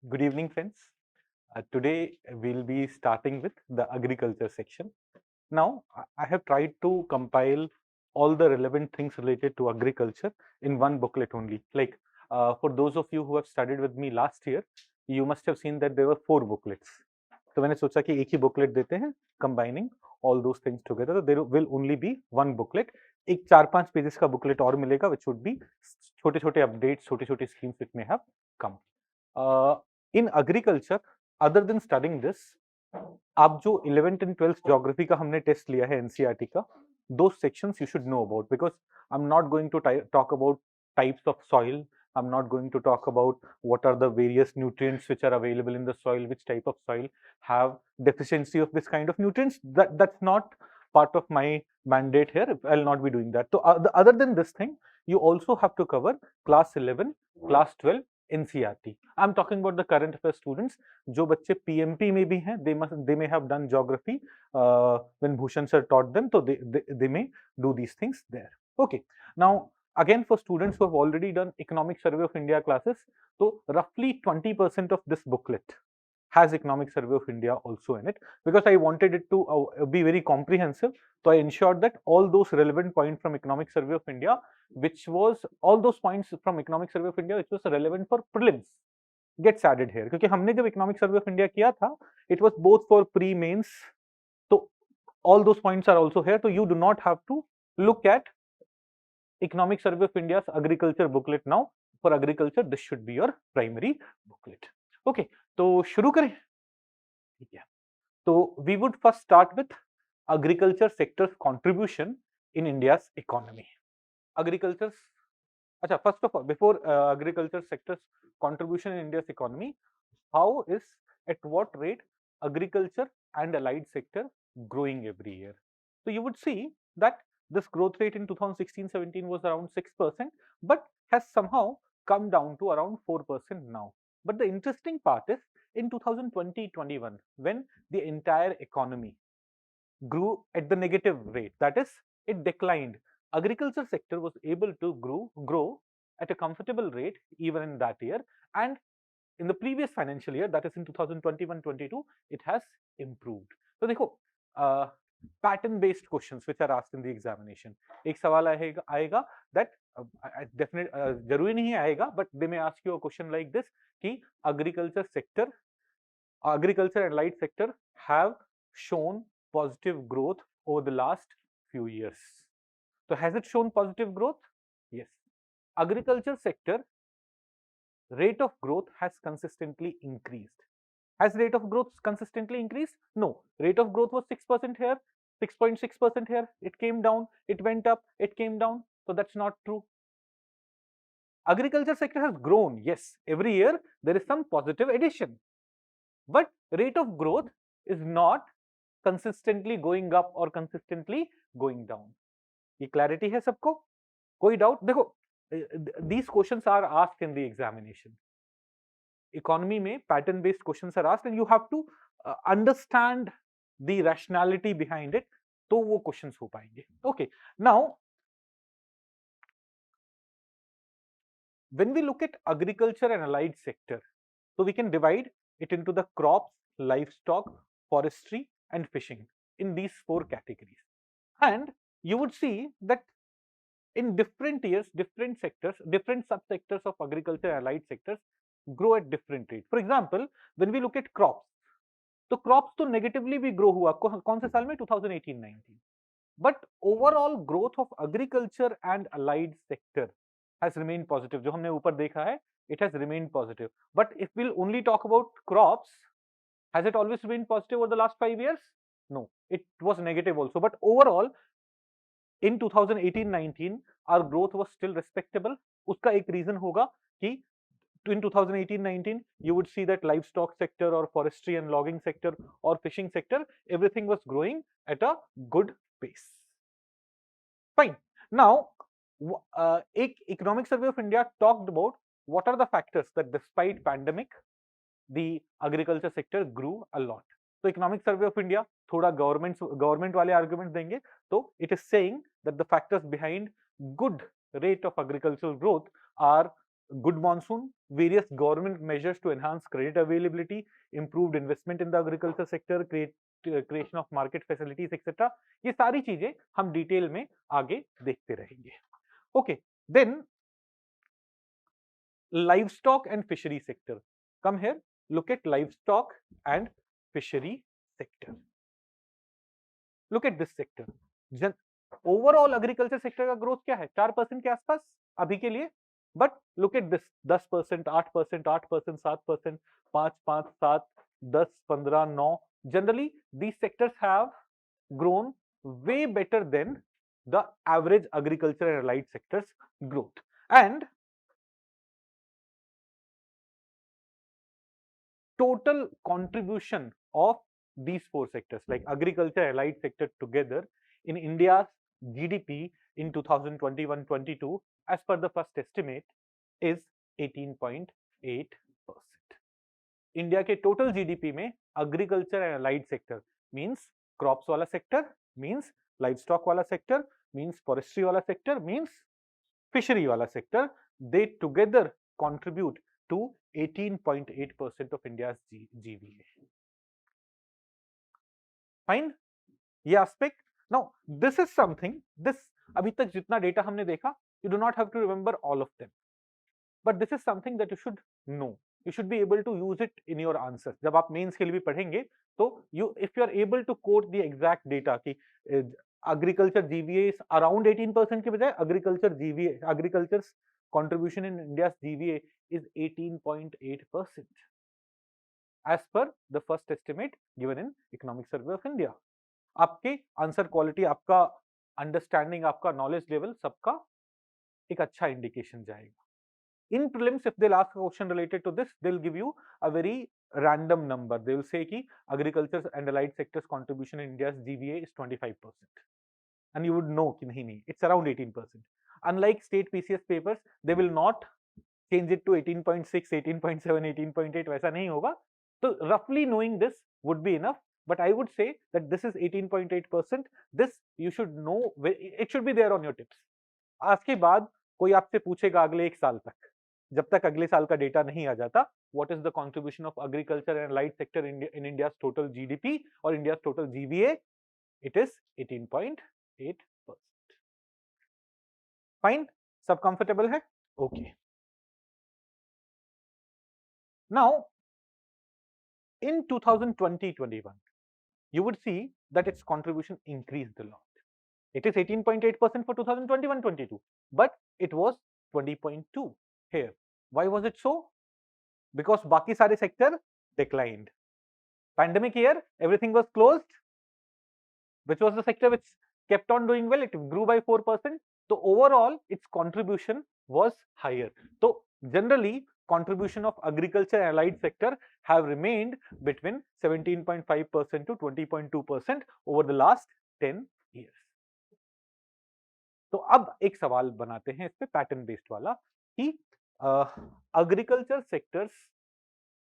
Good evening, friends. Today we'll be starting with the agriculture section. Now, I have tried to compile all the relevant things related to agriculture in one booklet only. Like for those of you who have studied with me last year, you must have seen that there were 4 booklets. तो मैंने सोचा कि एक ही booklet देते हैं, combining all those things together. So there will only be one booklet. एक 4-5 pages का booklet और मिलेगा, which would be छोटे-छोटे updates, छोटे-छोटे schemes which may have come. In agriculture, other than studying this, आप जो 11th and 12th geography का हमने टेस्ट लिया है एनसीईआरटी का, those sections you should know about, because I'm not going to talk about types of soil. I'm not going to talk about what are the various nutrients which are available in the soil, which type of soil have deficiency of this kind of nutrients. That's not part of my mandate here. I'll not be doing that. So other than this thing, you also have to cover class 11, class 12 NCERT. I'm talking about the current affairs students. जो बच्चे PMP में भी हैं, they may have done geography when Bhushan sir taught them, so they may do these things there. Okay. Now again, for students who have already done Economic Survey of India classes, so roughly 20% of this booklet has Economic Survey of India also in it, because I wanted it to be very comprehensive. So I ensured that all those relevant points from Economic Survey of India, which was all those points from Economic Survey of India which was relevant for prelims, gets added here. क्योंकि हमने जब Economic Survey of India किया था, it was both for pre-mains, so all those points are also here. So you do not have to look at Economic Survey of India's agriculture booklet now. For agriculture, this should be your primary booklet. Okay, तो शुरू करें. ठीक है. So we would first start with agriculture sector's contribution in India's economy. Agriculture. Acha, first of all, before agriculture sector's contribution in India's economy, how is, at what rate, agriculture and allied sector growing every year? So you would see that this growth rate in 2016-17 was around 6%, but has somehow come down to around 4% now. But the interesting part is, in 2020-21, when the entire economy grew at the negative rate, that is, it declined, agriculture sector was able to grow at a comfortable rate even in that year, and in the previous financial year, that is in 2021-22, it has improved. So देखो, pattern based questions which are asked in the examination, एक सवाल आएगा that definite जरूरी नहीं आएगा, but they may ask you a question like this कि agriculture and allied sector have shown positive growth over the last few years. So has it shown positive growth? Yes. Agriculture sector rate of growth has consistently increased. Has rate of growth consistently increased? No. Rate of growth was 6% here, 6.6% here. It came down, it went up, it came down. So that's not true. Agriculture sector has grown. Yes, every year there is some positive addition, but rate of growth is not consistently going up or consistently going down. ये clarity है सबको? कोई doubt? देखो, these questions are asked in the examination. Economy में pattern based questions are asked, and you have to understand the rationality behind it, तो वो questions हो पाएंगे. Okay, now when we look at agriculture and allied sector, so we can divide it into the crops, livestock, forestry and fishing in these 4 categories. And you would see that in different years, different sectors, different subsectors of agriculture and allied sectors grow at different rates. For example, when we look at crops, तो crops तो negatively भी grow हुआ कौन से साल में 2018-19, but overall growth of agriculture and allied sector has remained positive. जो हमने ऊपर देखा है, it has remained positive. But if we'll only talk about crops, has it always remained positive over the last 5 years? No, it was negative also. But overall, in 2018-19, our growth was still respectable. उसका एक reason होगा कि in 2018-19, you would see that livestock sector or forestry and logging sector or fishing sector, everything was growing at a good pace. Fine. Now, Economic Survey of India talked about what are the factors that despite pandemic, the agriculture sector grew a lot. So Economic Survey of India thoda government वाले arguments देंगे, so it is saying that the factors behind good rate of agricultural growth are good monsoon, various government measures to enhance credit availability, improved investment in the agriculture sector, creation of market facilities, etc. ये सारी चीजें हम detail में आगे देखते रहेंगे. Okay, then livestock and fishery sector. Come here, look at livestock and fishery sector. Look at this sector. Overall agriculture sector का growth क्या है? 4% के आसपास अभी के लिए. But look at this, 10%, 8%, 8%, 7%, 5, 5, 7, 10, 15, 9. Generally, these sectors have grown way better than the average agriculture and allied sectors growth. And total contribution of these four sectors, like agriculture and allied sector together, in India's GDP in 2021-22, as per the first estimate, is 18.8%. India के total GDP में agriculture and allied sector means crops वाला sector, means livestock वाला sector, means forestry वाला sector, means fishery वाला sector, they together contribute to 18.8% of India's GVA. Fine? ये aspect. Now, this is something, this अभी तक जितना data हमने देखा, you do not have to remember all of them. But this is something that you should know. You should be able to use it in your answers. जब आप mains के लिए भी पढ़ेंगे, तो if you are able to quote the exact data कि agriculture GVA is around 18% के बजाय agriculture's contribution in India's GVA is 18.8% as per the first estimate given in Economic Survey of India. आपके answer quality, आपका understanding, आपका knowledge level सबका एक अच्छा indication जाएगा. In prelims, if they'll ask a question related to this, they'll give you a very random number. They will say कि agriculture and allied sectors contribution in India's GVA is 25%, and you would know कि नहीं, it's around 18%. Unlike state PCS papers, they will not change it to 18.6, 18.7, 18.8. वैसा नहीं होगा. So roughly knowing this would be enough. But I would say that this is 18.8%. This you should know. It should be there on your tips. आज के बाद कोई आपसे पूछेगा अगले एक साल तक, जब तक अगले साल का डेटा नहीं आ जाता, what is the contribution of agriculture and allied sector in India's total GDP or India's total GVA? It is 18.8%. Fine? सब comfortable है? Okay. Now, in 2020-21, you would see that its contribution increased a lot. It is 18.8% for 2021-22, but it was 20.2 here. Why was it so? Because बाकी सारे sector declined. Pandemic year, everything was closed. Which was the sector which kept on doing well? It grew by 4%. So overall, its contribution was higher. So generally, contribution of agriculture and allied sector have remained between 17.5% to 20.2% over the last 10 years. तो अब एक सवाल बनाते हैं इस पे pattern based वाला कि agriculture sectors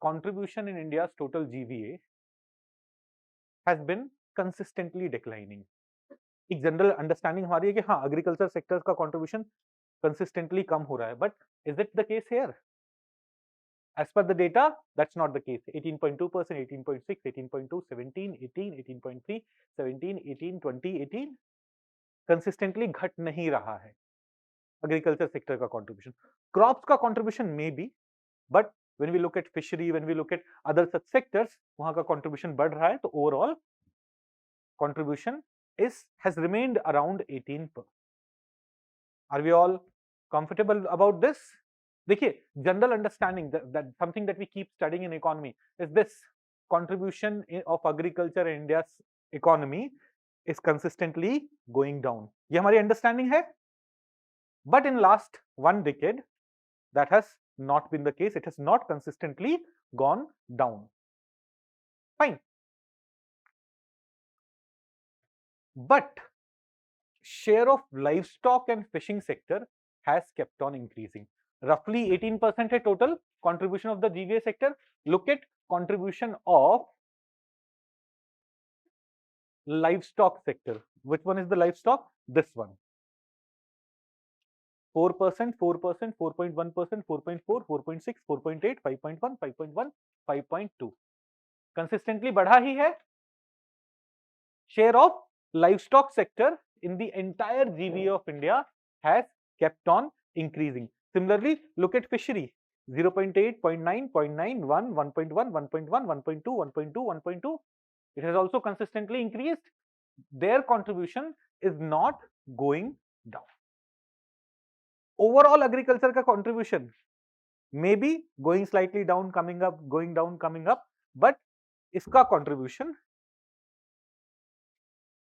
contribution in India's total GVA has been consistently declining. एक जनरल अंडरस्टैंडिंग हमारी है कि हाँ एग्रीकल्चर सेक्टर्स का कंट्रीब्यूशन कंसिस्टेंटली कम हो रहा है, but is it the case here? As per the data, that's not the case. 18.2%, 18.6, 18.2, 17, 18, 18.3, 17, 18, 20, 18 consistently घट नहीं रहा है एग्रीकल्चर सेक्टर का कंट्रीब्यूशन. क्रॉप्स का contribution may be, but when we look at fishery, when we look at other such sectors, वहां का contribution बढ़ रहा है, तो overall contribution has remained around 18%. Are we all comfortable about this? देखिए, general understanding that something that we keep studying in economy is this: contribution of agriculture in India's economy is consistently going down. ये हमारी understanding है. But in last one decade, that has not been the case. It has not consistently gone down. Fine. But share of livestock and fishing sector has kept on increasing. Roughly 18% है total contribution of the GVA sector. Look at contribution of livestock sector. Which one is the livestock? This one. 4%, 4%, 4.1%, 4.4, 4.6, 4.8, 5.1, 5.1, 5.2 consistently बढ़ा ही है. Share of livestock sector in the entire GVA of India has kept on increasing. Similarly, look at fishery. 0.8, 0.9, 0.9, 1, 1.1, 1.1, 1.2, 1.2, 1.2. It has also consistently increased. Their contribution is not going down. Overall agriculture ka contribution may be going slightly down, coming up, going down, coming up, but iska contribution,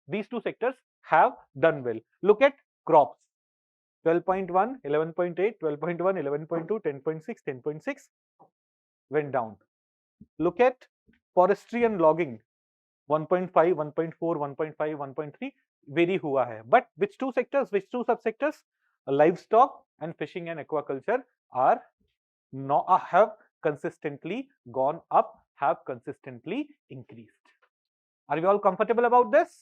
these two sectors have done well. Look at crops. 12.1, 11.8, 12.1, 11.2, 10.6, 10.6 went down. Look at forestry and logging. 1.5, 1.4, 1.5, 1.3 vary हुआ है. But which two sectors, which two subsectors? Livestock and fishing and aquaculture are not, have consistently gone up, have consistently increased. Are we all comfortable about this?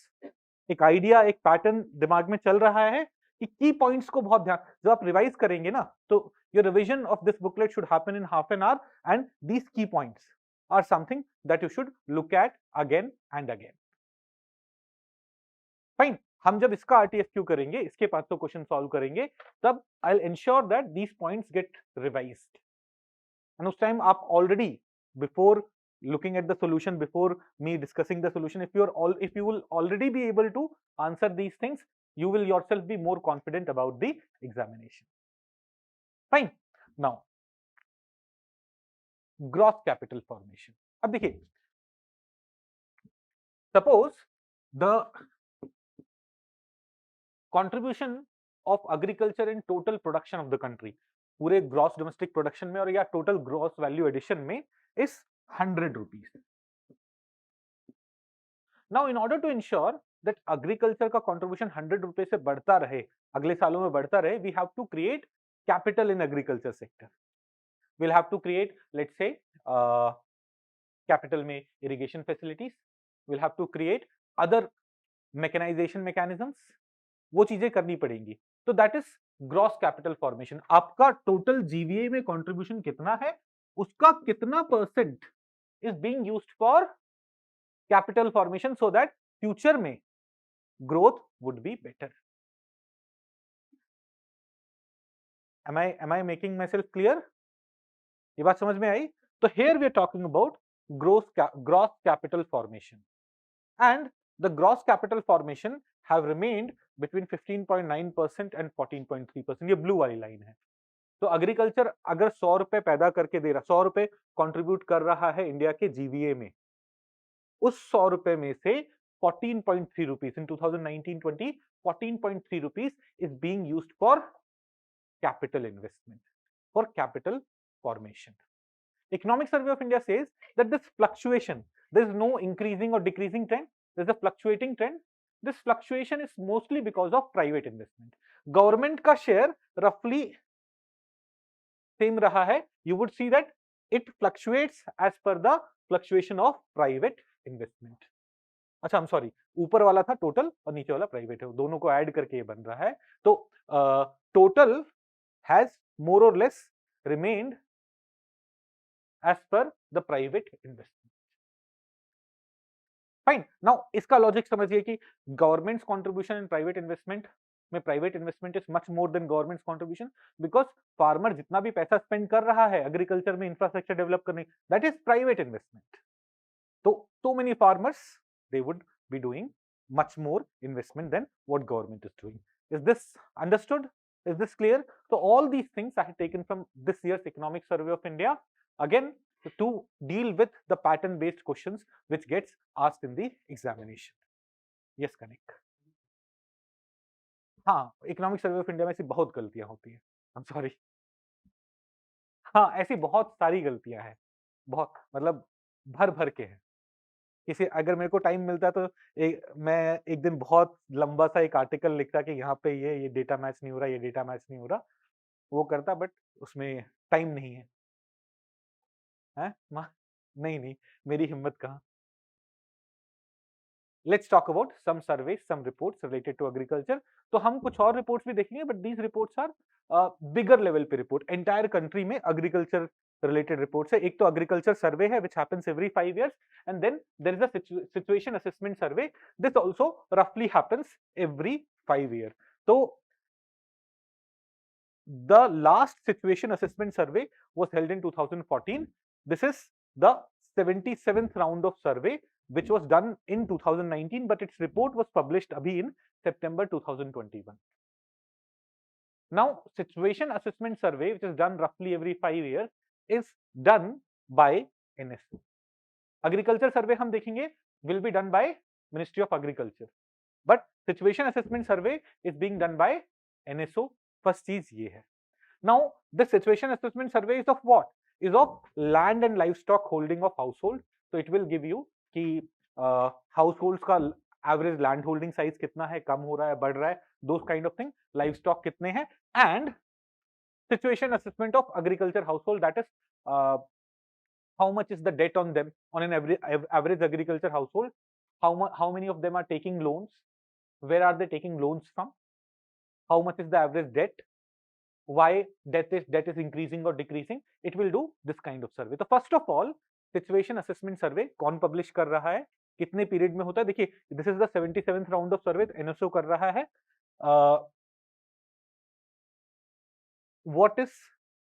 एक idea, एक pattern दिमाग में चल रहा है कि की पॉइंट्स को बहुत ध्यान, जब आप रिवाइज करेंगे ना, तो your revision of this booklet should happen in half an hour and these key points are something that you should look at again and again. Fine. हम जब इसका आरटीएसक्यू करेंगे, इसके 500 क्वेश्चन सॉल्व करेंगे, तब I will ensure that these points get revised. And उस time आप already before looking at the solution, before me discussing the solution, if you will already be able to answer these things, you will yourself be more confident about the examination. Fine. Now gross capital formation. अब देखिए, suppose the contribution of agriculture in total production of the country, पूरे gross domestic production में और या total gross value addition में is 100 rupees. Now, in order to ensure that agriculture का contribution 100 रुपए से बढ़ता रहे, अगले सालों में बढ़ता रहे, we have to create capital in agriculture sector. We'll have to create, let's say, capital में irrigation facilities. We'll have to create other mechanization mechanisms. वो चीजें करनी पड़ेंगी. तो that is gross capital formation. आपका total GVA में contribution कितना है, उसका कितना percent is being used for capital formation so that future में growth would be better. Am I making myself clear? ये बात समझ में आई? तो here we are talking about gross capital formation, and the gross capital formation have remained between 15.9% and 14.3%. ये blue वाली line है. तो एग्रीकल्चर अगर 100 रुपए पैदा करके दे रहा, 100 रुपए कंट्रीब्यूट कर रहा है इंडिया के जीवीए में, उस 100 रुपए में से 14.3 rupees in 2019-20, 14.3 rupees is being used for capital investment, for capital formation. Economic Survey of India says that this fluctuation, there is no increasing or decreasing trend, there is a fluctuating trend. This fluctuation is mostly because of private investment. Government का share roughly same रहा है. You would see that it fluctuates as per the fluctuation of private investment. अच्छा, I'm sorry, ऊपर वाला था total और नीचे वाला प्राइवेट है, दोनों को ऐड करके ये बन रहा है. तो टोटल हैज मोर और less remained as per the private investment. Fine. Now इसका लॉजिक समझिए कि government's contribution in private investment में, private investment is much more than government's contribution, because farmer जितना भी पैसा स्पेंड कर रहा है एग्रीकल्चर में इंफ्रास्ट्रक्चर डेवलप करने, दैट इज प्राइवेट इन्वेस्टमेंट. तो many farmers, they would be doing much more investment than what government is doing. Is this understood? Is this clear? So all these things I have taken from this year's Economic Survey of India, again to deal with the pattern based questions which gets asked in the examination. Yes, Kanik. हाँ, Economic Survey of India में ऐसी बहुत गलतियां होती है. I'm sorry. हाँ, ऐसी बहुत सारी गलतियां हैं, बहुत, मतलब भर भर के है. किसी, अगर मेरे को टाइम मिलता तो मैं एक दिन बहुत लंबा सा एक आर्टिकल लिखता कि यहाँ पे ये डेटा मैच नहीं हो रहा, ये डेटा मैच नहीं हो रहा, वो करता, बट उसमें टाइम नहीं है. हैं? नहीं, मेरी हिम्मत कहाँ. let's talk about some surveys, some reports related to agriculture. तो हम कुछ और reports भी देखेंगे, but these reports are bigger level पे report. Entire country में agriculture related reports है. एक तो agriculture survey है, which happens every 5 years, and then there is a situation assessment survey. This also roughly happens every 5 years. So the last situation assessment survey was held in 2014. This is the 77th round of survey, which was done in 2019, but its report was published abhi in September 2021. Now, situation assessment survey, which is done roughly every 5 years, is done by NSO. Agriculture survey हम देखेंगे will be done by Ministry of Agriculture, but situation assessment survey is being done by NSO. First चीज ये है. Now, the situation assessment survey is of what? Is of land and livestock holding of household. So it will give you कि households का average land holding size कितना है, कम हो रहा है, बढ़ रहा है, those kind of thing. Livestock कितने हैं, and situation assessment of agriculture household, that is how much is the debt on them on an average agriculture household. How many of them are taking loans? Where are they taking loans from? How much is the average debt? Why debt is increasing or decreasing? It will do this kind of survey. So first of all, situation assessment survey कौन publish कर रहा है, कितने period में होता है? देखिए, this is the 77th round of survey NSO कर रहा है. What is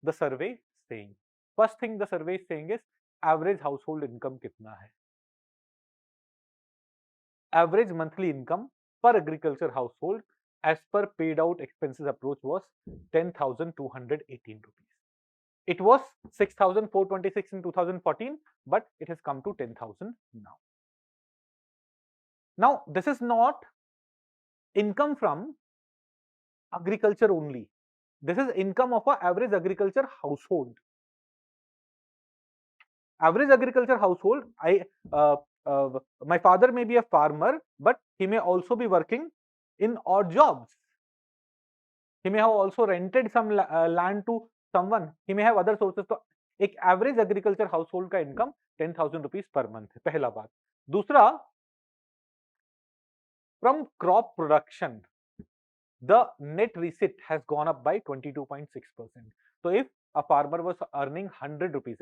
the survey saying? First thing the survey is saying is average household income कितना है. Average monthly income per agriculture household as per paid out expenses approach was 10,218 rupees. It was 6,426 in 2014, but it has come to 10,000 now. Now, this is not income from agriculture only. This is income of an average agriculture household. Average agriculture household, my father may be a farmer, but he may also be working in odd jobs. He may have also rented some land to someone. He may have other sources. तो एक average agriculture house hold का income 10,000 rupees per month है. पहला बात. दूसरा, from crop production the net receipt has gone up by 22.6%. So if a farmer was earning 100 rupees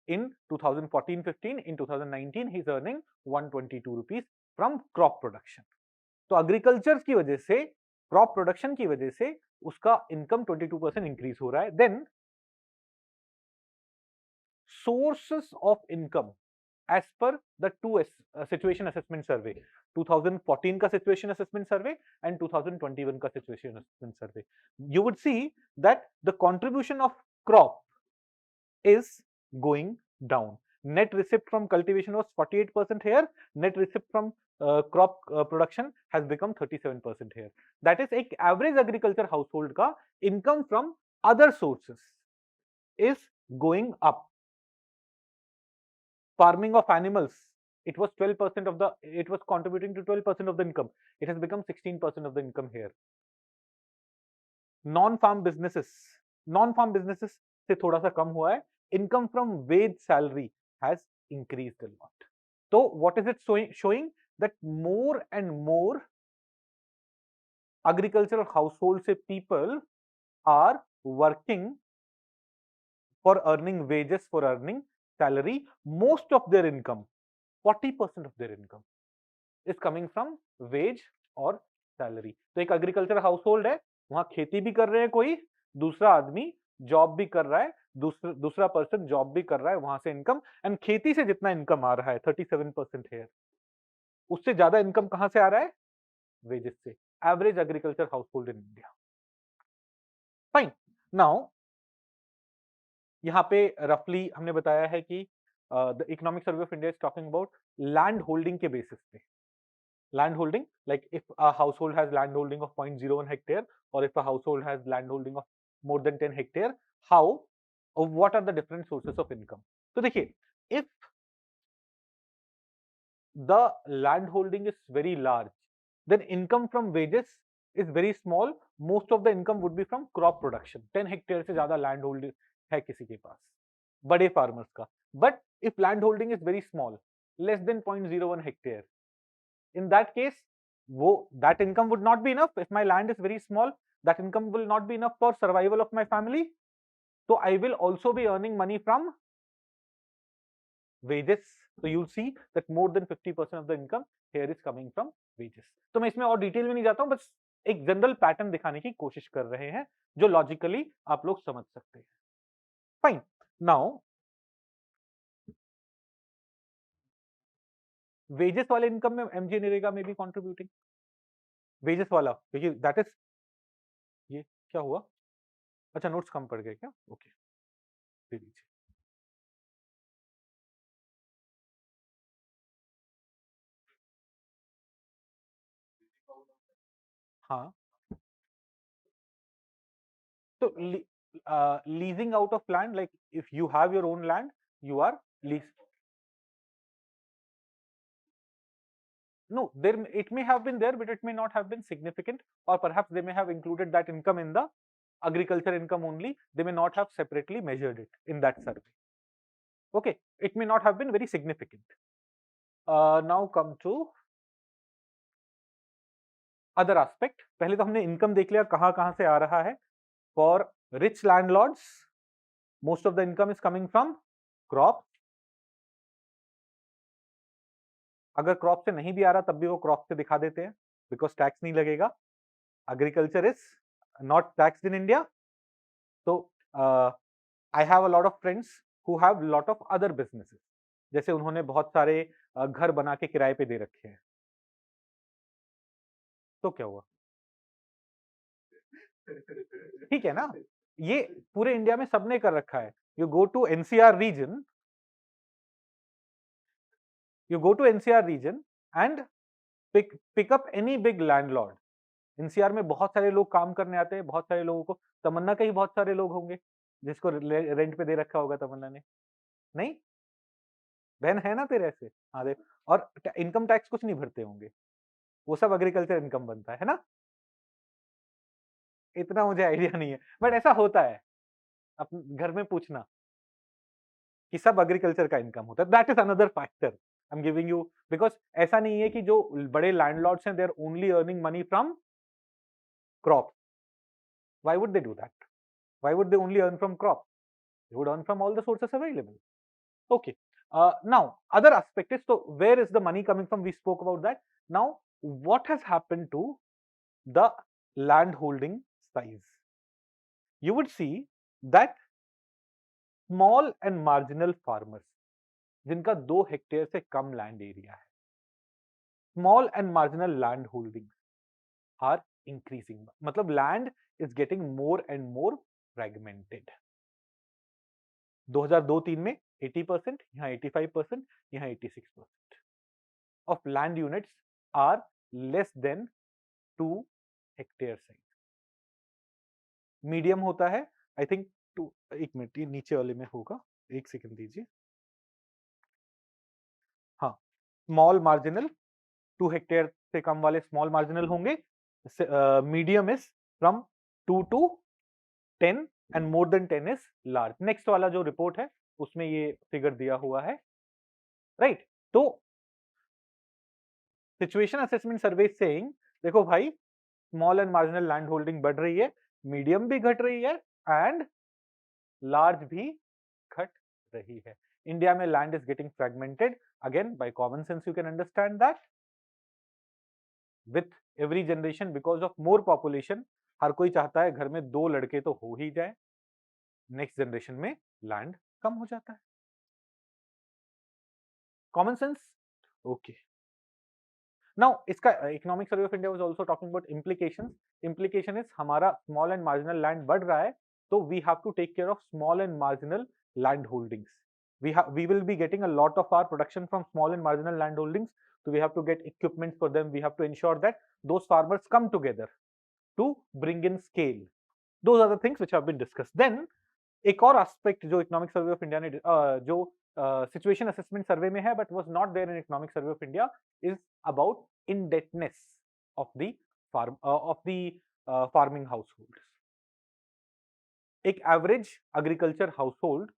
in 2014-15, in 2019 he is earning 122 rupees from crop production. तो agriculture की वजह से, crop production की वजह से उसका इनकम 22% इंक्रीज हो रहा है. Then sources of income as per the two situation assessment survey, 2014 का situation assessment survey and 2021 का situation assessment survey, you would see that the contribution of crop is going down. Net receipt from cultivation was 48% here. Net receipt from crop production has become 37% here. That is, एक average agriculture household का income from other sources is going up. Farming of animals, it was 12% of the, it was contributing to 12% of the income. It has become 16% of the income here. Non-farm businesses से थोड़ा सा कम हुआ है. Income from wage salary has increased a lot. So what is it showing? That more and more agricultural households से people are working for earning wages, for earning salary. Most of their income, 40% of their income is coming from wage और salary. तो एक agriculture household है, वहां खेती भी कर रहे हैं, कोई दूसरा आदमी जॉब भी कर रहा है, दूसरा पर्सन जॉब भी कर रहा है, वहां से इनकम. एंड खेती से जितना इनकम आ रहा है 37% है, उससे ज्यादा इनकम कहां से आ रहा है? वेजेस से. Average agriculture household in India. Fine. Now यहाँ पे रफली हमने बताया है कि the economic survey of India is talking about land holding के बेसिस पे. Land holding, like if a household has land holding of 0.01 hectare, or if a household has land holding of more than 10 hectare, how, or what are the different sources of income? So देखिए, if the land holding is very large, then income from wages is very small. Most of the income would be from crop production. 10 hectare से ज्यादा land holding है किसी के पास, बड़े farmers का. But if land holding is very small, less than 0.01 hectare, In that case, that income would not be enough. If my land is very small, that income will not be enough for survival of my family. So I will also be earning money from wages. So you'll see that more than 50% of the income here is coming from wages. तो मैं इसमें और detail में नहीं जाता हूं, बस एक जनरल पैटर्न दिखाने की कोशिश कर रहे हैं जो लॉजिकली आप लोग समझ सकते हैं. फाइन. नाउ वेजेस वाले इनकम में एमजी नरेगा में भी कॉन्ट्रीब्यूटिंग. वेजेस वाला क्योंकि दैट इज, ये क्या हुआ? अच्छा, नोट्स कम पड़ गए क्या? ओके, दे दीजिए. हाँ, तो leasing out of land, like if you have your own land, you are lease. No, there it may have been there, but it may not have been significant, or perhaps they may have included that income in the agriculture income only. They may not have separately measured it in that survey. Okay, it may not have been very significant. Now come to other aspect. पहले तो हमने income देख लिया कहाँ कहाँ से आ रहा है. For rich landlords, most of the income is coming from crop. अगर क्रॉप से नहीं भी आ रहा तब भी वो क्रॉप से दिखा देते हैं बिकॉज टैक्स नहीं लगेगा. Agriculture is not taxed in India. तो I have a lot of friends who have lot of other businesses. जैसे उन्होंने बहुत सारे घर बना के किराए पे दे रखे हैं. तो क्या हुआ? ठीक है ना, ये पूरे इंडिया में सबने कर रखा है. You go to NCR region, you go to NCR region and pick up any big landlord. NCR में बहुत सारे लोग काम करने आते हैं, बहुत सारे लोगों को, तमन्ना के ही बहुत सारे लोग होंगे जिसको रेंट पे दे रखा होगा तमन्ना ने. नहीं, बहन है ना तेरे ऐसे? हाँ देख. और इनकम टैक्स कुछ नहीं भरते होंगे, वो सब एग्रीकल्चर इनकम बनता है ना. इतना मुझे आइडिया नहीं है, बट ऐसा होता है. अपने घर में पूछना कि सब एग्रीकल्चर का इनकम होता है. That is another factor I am giving you, because ऐसा नहीं है कि जो बड़े लैंडलॉर्ड्स हैं they are only earning money from crop. Why would they do that? Why would they only earn from crop? They would earn from all the sources available. Okay. Now, other aspect is, so where is the money coming from? We spoke about that. Now, what has happened to the land holding size? You would see that small and marginal farmers, जिनका 2 hectare से कम land area है, small and marginal land holdings are increasing. मतलब land is getting more and more fragmented. 2002-3 में 80%, यहाँ 85%, यहाँ 86% of land units are less than 2 hectare size. Medium होता है I think 2. एक मिनट, ये नीचे वाले में होगा, एक सेकंड दीजिए. हाँ, स्मॉल मार्जिनल 2 हेक्टेयर से कम वाले स्मॉल मार्जिनल होंगे. Medium is from 2 to 10 and more than 10 is large. Next वाला जो रिपोर्ट है उसमें ये फिगर दिया हुआ है, राइट. तो सिचुएशन असेसमेंट सर्वे सेइंग, देखो भाई, small and marginal land holding बढ़ रही है, मीडियम भी घट रही है एंड लार्ज भी घट रही है. इंडिया में land is getting fragmented. Again by common sense you can understand that with every generation, because of more population, हर कोई चाहता है घर में 2 लड़के तो हो ही जाए. नेक्स्ट जनरेशन में लैंड कम हो जाता है. Common sense. ओके. नाउ इसका economic survey of India was also talking about implications. Implication is हमारा स्मॉल एंड मार्जिनल लैंड बढ़ रहा है, तो we have to take care of small and marginal land holdings. We will be getting a lot of our production from small and marginal land holdings, so we have to get equipment for them. We have to ensure that those farmers come together to bring in scale. Those are the things which have been discussed. Then एक और aspect जो economic survey of India ने जो situation assessment survey में है but was not there in economic survey of India is about indebtedness of the farming households. एक average agriculture household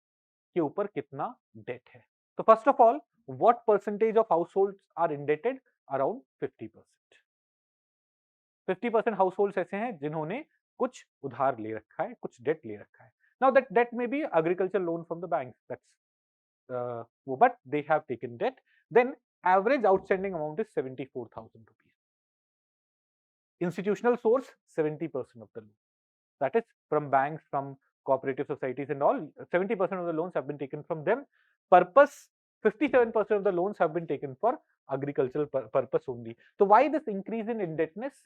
के ऊपर कितना डेट है. तो first of all, what percentage of households are indebted? Around 50%। 50% हाउसहोल्ड्स ऐसे हैं जिन्होंने कुछ उधार ले रखा है, कुछ डेट ले रखा है। Now that debt may be agriculture loan from the bank, that's but they have taken debt. Then average outstanding amount is 74,000 rupees. Institutional source 70% of the loan, that is from banks, from cooperative societies and all. 70% of the loans have been taken from them. Purpose, 57% of the loans have been taken for agricultural purpose only. So why this increase in indebtedness?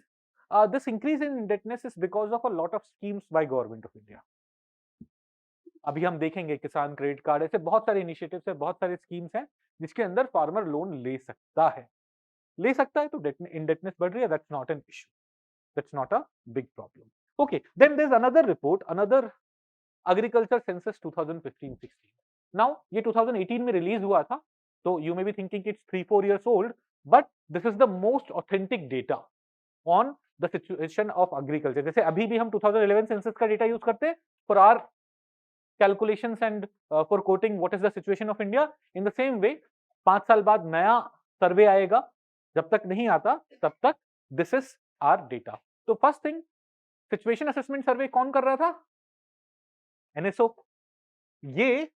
This increase in indebtedness is because of a lot of schemes by government of India. अभी हम देखेंगे किसान credit card, ऐसे बहुत सारे initiatives है, बहुत सारे स्कीम्स हैं जिसके अंदर फार्मर लोन ले सकता है। तो इंडेटनेस बढ़ रही है, that's not an issue, that's not a big problem. Okay, then there is another report, another agriculture census 2015-16। Now ये 2018 में रिलीज हुआ था, तो you may be thinking it's 3-4 years old, but this is the most authentic data on the situation of agriculture. जैसे अभी भी हम 2011 census का डेटा यूज करते हैं for our calculations and for quoting what is the situation of India. In the same way 5 साल बाद नया सर्वे आएगा, जब तक नहीं आता तब तक this is our data. तो फर्स्ट थिंग, सिचुएशन असेसमेंट सर्वे कौन कर रहा था? NSO। ये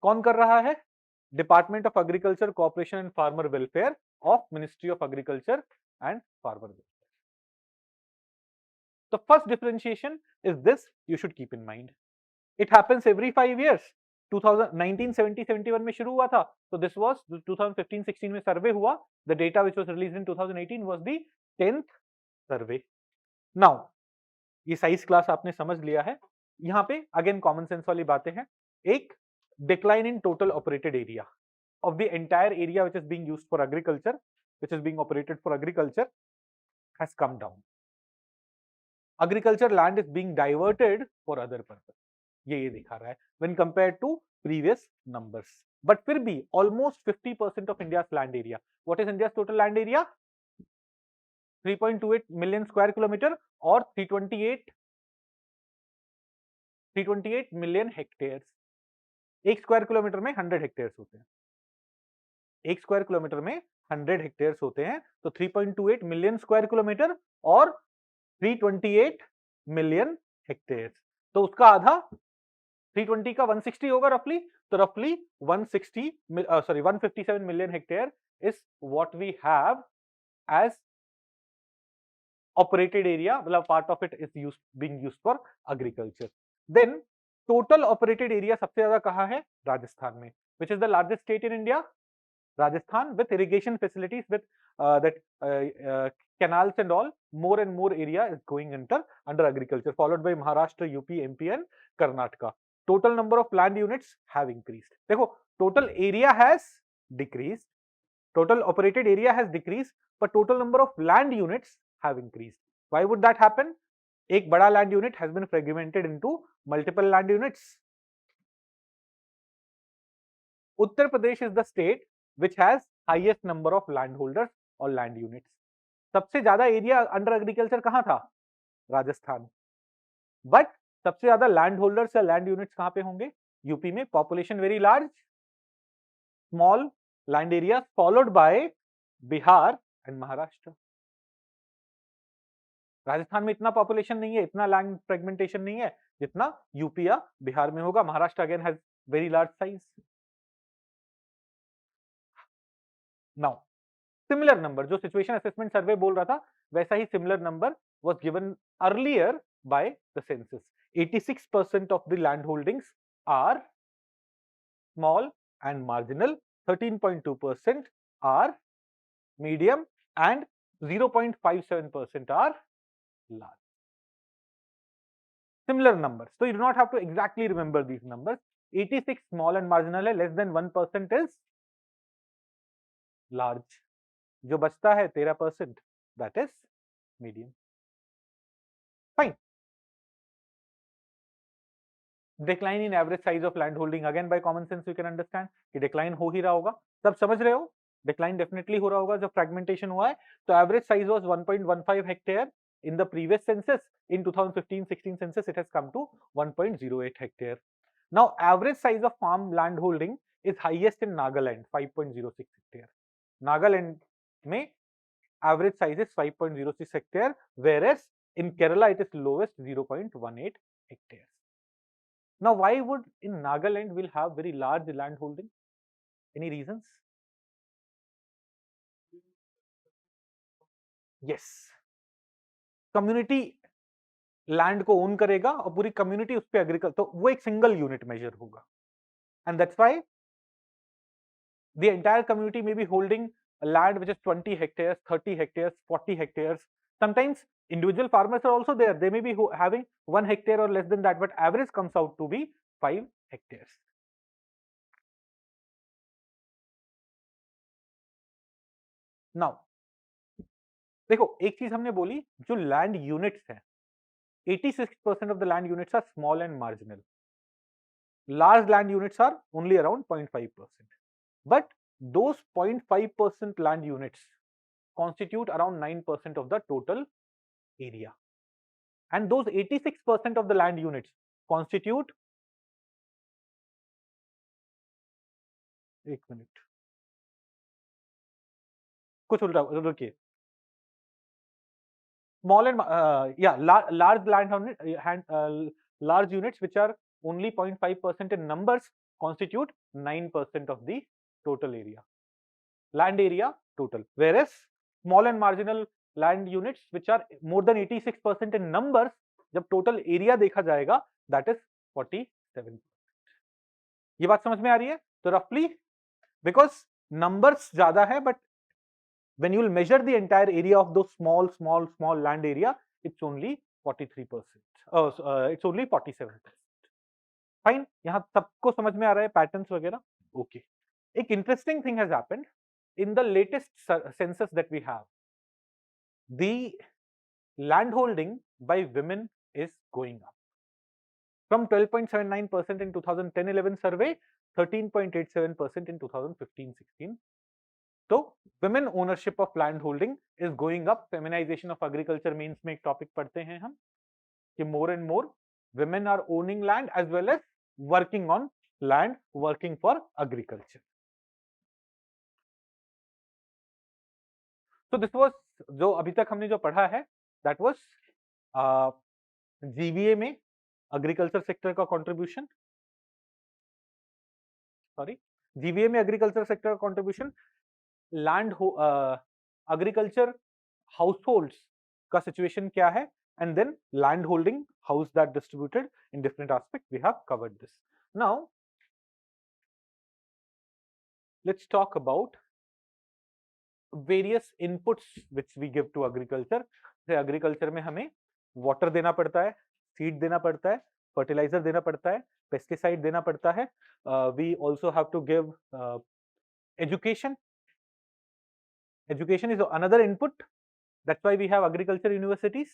कौन कर रहा है? Department of agriculture, cooperation and farmer welfare of ministry of agriculture and farmer welfare. The first differentiation is this, you should keep in mind. It happens every 5 years. 1970-71 में शुरू हुआ था, so this was 2015-16 में सर्वे हुआ. The data which was released in 2018 was the 10th survey. Now ये size class आपने समझ लिया है। यहाँ पे अगेन कॉमन सेंस वाली बातें हैं। एक, decline in total operated area of the entire area which is being used for agriculture, which is being operated for agriculture, has come down. Agriculture land is being diverted for other purpose. ये दिखा रहा है when compared to previous numbers. But फिर भी almost 50% of India's land area. What is India's total land area? 3.28 million square kilometer or 328 million hectares. एक square kilometre में 100 hectares होते हैं। एक स्क्वायर किलोमीटर में 100 हेक्टेयर्स होते हैं, तो 3.28 मिलियन स्क्वायर किलोमीटर और 328 मिलियन हेक्टेयर्स, तो उसका आधा 320 का 160 होगा रफली, तो रफली 157 million hectare is what we have as operated area, मतलब part of it is being used for agriculture. Then total operated area सबसे ज्यादा कहां है? राजस्थान में। Which is the largest state in India? Rajasthan, with irrigation facilities, with canals and all, more and more area is going under agriculture, followed by Maharashtra, UP, MP and Karnataka. Total number of land units have increased. देखो, total area has decreased, total operated area has decreased, but total number of land units have increased. Why would that happen? एक बड़ा land unit has been fragmented into multiple land units. Uttar Pradesh is the state which has highest number of landholders or land units. सबसे ज्यादा area under agriculture कहां था? Rajasthan. But सबसे ज्यादा land holders या land units कहां पे होंगे? यूपी में। Population very large, small land area, followed by Bihar and Maharashtra. Rajasthan में इतना पॉपुलेशन नहीं है, इतना लैंड फ्रेगमेंटेशन नहीं है जितना यूपी या बिहार में होगा। Maharashtra again has very large size. Now similar number, जो सिचुएशन असेसमेंट सर्वे बोल रहा था, वैसा ही similar number was given earlier by the census. 86% of the land holdings are small and marginal, 13.2% are medium and 0.57% are large. Similar numbers, so you do not have to exactly remember these numbers. 86 small and marginal है, less than 1% is large. जो बचता है 13%, that is medium. Fine. Decline in average size of land holding, again by common sense you can understand कि decline हो ही रहा होगा। सब समझ रहे हो? Decline definitely हो रहा होगा जब fragmentation हुआ है। तो average size was 1.15 hectare in the previous census. In 2015-16 census it has come to 1.08 hectare. Now average size of farm land holding is highest in Nagaland, 5.06 hectare. Nagaland में average size is 5.06 hectare, whereas in Kerala it is lowest 0.18 hectares. Now, why would in Nagaland will have very large land holding? Any reasons? Yes, community land को own करेगा और पूरी community उस पर agriculture, तो वो एक सिंगल यूनिट मेजर होगा, and that's why the entire community may be holding land which is 20 hectares, 30 hectares, 40 hectares. Sometimes individual farmers are also there. They may be having 1 hectare or less than that, but average comes out to be 5 hectares. Now, देखो एक चीज हमने बोली, जो land units हैं, 86% of the land units are small and marginal. Large land units are only around 0.5%. But those 0.5% land units constitute around 9% of the total area. And those 86% of the land units constitute, एक minute, कुछ उल्टा, रुकिए, small and large large units which are only 0.5% in numbers constitute 9% of the total area, land area total, whereas small and marginal land units which are more than 86% in numbers, जब total area देखा जाएगा, that is 47%. ये बात समझ में आ रही है? तो roughly, because numbers ज्यादा है, but when you will measure the entire area of those small land area, it's only 43%. It's only 47%. Fine. यहाँ सबको समझ में आ रहा है patterns वगैरह? Okay. एक interesting thing has happened in the latest census that we have. The land holding by women is going up from 12.79% in 2010-11 survey, 13.87% in 2015-16. So women ownership of land holding is going up. Feminization of agriculture means में एक topic पढ़ते हैं हम कि more and more women are owning land as well as working on land, working for agriculture. So this was, जो अभी तक हमने जो पढ़ा है, that was GVA में agriculture sector का contribution. Sorry, GVA में agriculture sector का contribution, land agriculture households का situation क्या है, and then land holding, how is that distributed in different aspects. We have covered this. Now let's talk about various inputs which we give to agriculture. Agriculture में हमें water देना पड़ता है, seed देना पड़ता है, फर्टिलाइजर देना पड़ता है, पेस्टिसाइड देना पड़ता है. We also have to give education. Education is another input. That's why we have agriculture universities.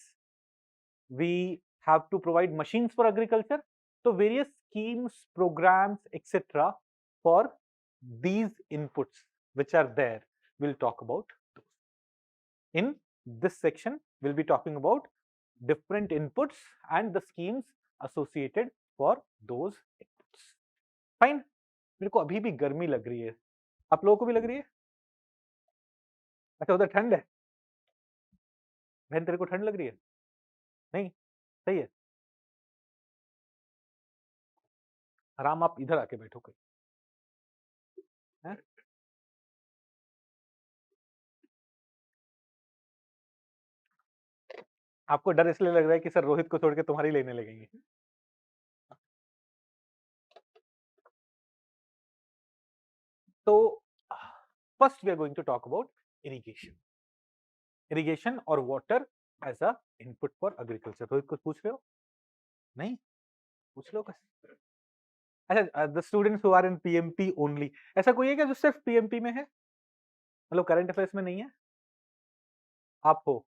We have to provide machines for agriculture. So various schemes, programs, etc. for these inputs which are there, we'll talk about those. In this section, we'll be talking about different inputs and the schemes associated for those inputs. Fine. मेरे को अभी भी गर्मी लग रही है, आप लोगों को भी लग रही है? अच्छा, उधर ठंड है? बहन तेरे को ठंड लग रही है? नहीं, सही है, आराम, आप इधर आके बैठो कोई. आपको डर इसलिए लग रहा है कि सर रोहित को छोड़ के तुम्हारी लेने लगेंगे. तो first we are going to talk about irrigation. Irrigation or water as a input for agriculture. Rohit कुछ पूछ रहे हो? नहीं, पूछ लो. अच्छा, the students who are in PMP only, ऐसा कोई है क्या जो सिर्फ PMP में है, मतलब करंट अफेयर्स में नहीं है? आप हो?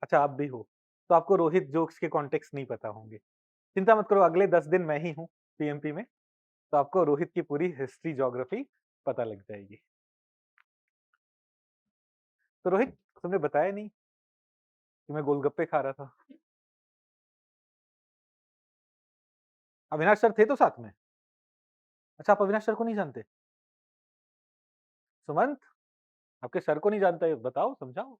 अच्छा, आप भी हो, तो आपको रोहित जोक्स के कॉन्टेक्स्ट नहीं पता होंगे. चिंता मत करो, अगले 10 दिन मैं ही हूँ PMP में, तो आपको रोहित की पूरी हिस्ट्री ज्योग्राफी पता लग जाएगी. तो रोहित, तुमने बताया नहीं कि मैं गोलगप्पे खा रहा था. अविनाश सर थे तो साथ में? अच्छा, आप अविनाश सर को नहीं जानते? सुमंत, आपके सर को नहीं जानता है, बताओ, समझाओ।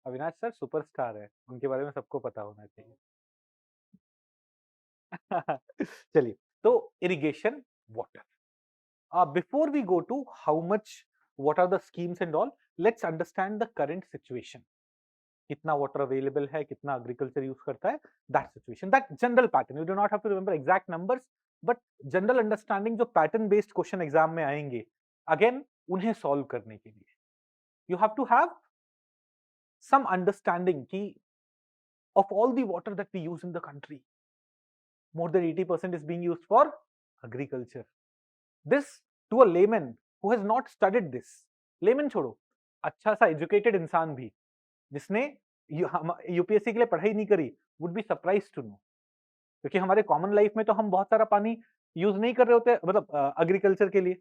अविनाश सर सुपरस्टार है, उनके बारे में सबको पता होना चाहिए। चलिए, तो irrigation water. Before we go to how much, what are the schemes and all, let's understand the current situation. कितना water available है, कितना agriculture use करता है, that situation, that general pattern. You do not have to remember exact numbers, but general understanding जो pattern based question exam में आएंगे, again उन्हें solve करने के लिए you have to have some understanding कि of all the water that we use in the country, more than 80% is being used for agriculture. This to a layman who has not studied this, layman छोड़ो, अच्छा सा educated इंसान भी जिसने UPSC के लिए पढ़ाई नहीं करी would be surprise to know, क्योंकि हमारे कॉमन लाइफ में तो हम बहुत सारा पानी यूज नहीं कर रहे होते, मतलब एग्रीकल्चर के लिए,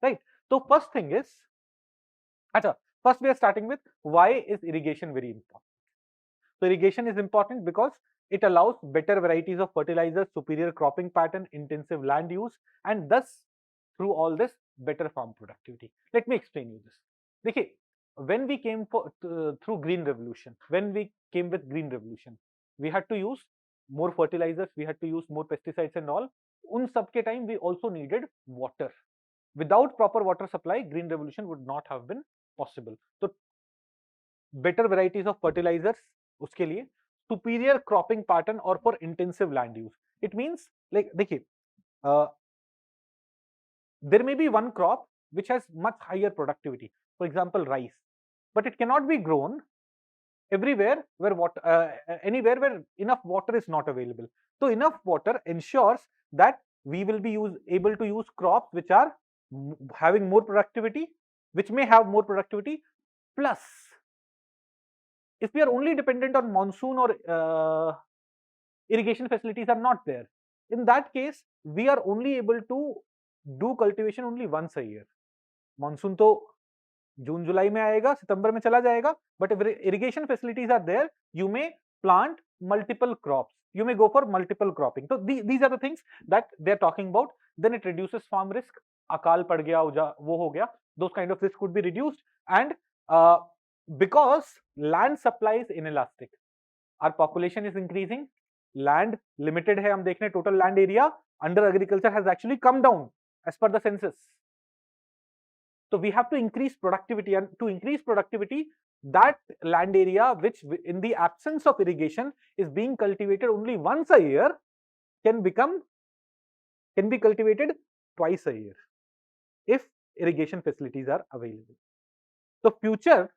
राइट? तो फर्स्ट थिंग इज, अच्छा, first we are starting with why is irrigation very important. So irrigation is important because it allows better varieties of fertilizers, superior cropping pattern, intensive land use, and thus through all this better farm productivity. Let me explain you this. देखिए, when we came through green revolution, when we came with green revolution, we had to use more fertilizers, we had to use more pesticides and all. उन सब के time we also needed water. Without proper water supply, green revolution would not have been possible. So better varieties of fertilizers उसके लिए, superior cropping pattern और for intensive land use. It means like, देखिए, there may be one crop which has much higher productivity, for example rice, but it cannot be grown everywhere where anywhere where enough water is not available. So enough water ensures that we will be able to use crops which are having more productivity, which may have more productivity. Plus, if we are only dependent on monsoon or irrigation facilities are not there, in that case we are only able to do cultivation only once a year. Monsoon तो जून जुलाई में आएगा, सितंबर में चला जाएगा, but if irrigation facilities are there, you may plant multiple crops, you may go for multiple cropping. So these are the things that they are talking about. Then it reduces farm risk. अकाल पड़ गया, वो हो गया, those kind of risk would be reduced. And because land supply is inelastic, our population is increasing, land limited है, हम देख रहे हैं total land area under agriculture has actually come down as per the census. So we have to increase productivity, and to increase productivity, that land area which in the absence of irrigation is being cultivated only once a year can be cultivated twice a year if irrigation facilities are available. So future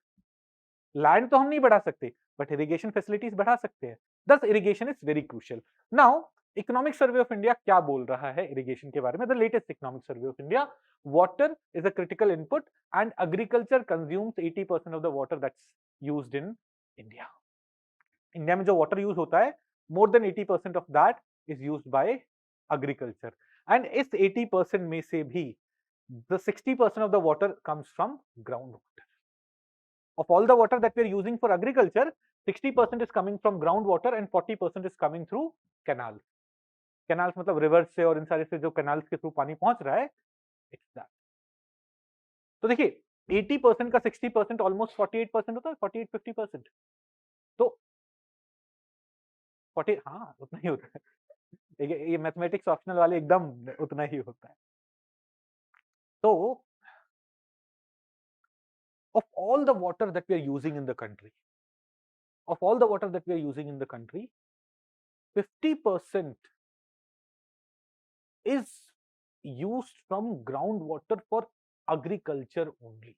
land तो हम नहीं बढ़ा सकते, but irrigation facilities बढ़ा सकते हैं. Thus irrigation is very crucial. Now economic survey of India क्या बोल रहा है इरिगेशन के बारे में? The latest economic survey of India, water is a critical input and agriculture consumes 80% of the water that's used in India. India में जो water use होता है, more than 80% of that is used by agriculture. And इस 80% में से भी the 60% of the water comes from groundwater. Of all the water that we are using for agriculture, 60% is coming from groundwater and 40% is coming through canals. Canals मतलब reverse से और इन सारे से जो कैनाल्स के थ्रू पानी पहुंच रहा है, इट्स दैट. तो देखिए, 80% का 60% ऑलमोस्ट 48% होता है, 48-50%. तो 40, हाँ उतना ही होता है. ये मैथमेटिक्स ऑप्शनल वाले एकदम उतना ही होता है. तो of all the water that we are using in the country, 50% is used from groundwater for agriculture only.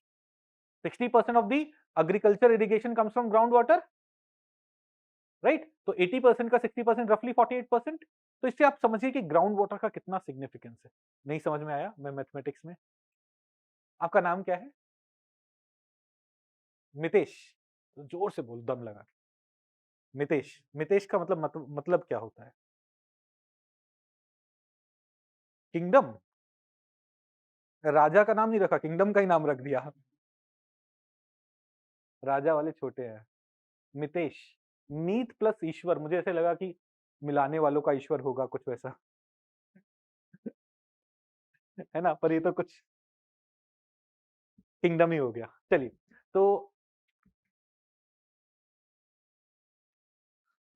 60% of the agriculture irrigation comes from groundwater, right? तो 80% का 60% रफली 48%. तो इससे आप समझिए कि ग्राउंड वाटर का कितना सिग्निफिकेंस है. नहीं समझ में आया मैं मैथमेटिक्स में? आपका नाम क्या है? मितेश. जोर से बोल, दम लगा. मितेश. मितेश का मतलब क्या होता है? किंगडम. राजा का नाम नहीं रखा, किंगडम का ही नाम रख दिया. राजा वाले छोटे हैं. मितेश. मीत प्लस ईश्वर, मुझे ऐसे लगा कि मिलाने वालों का ईश्वर होगा, कुछ वैसा. है ना, पर ये तो कुछ किंगडम ही हो गया। चलिए, तो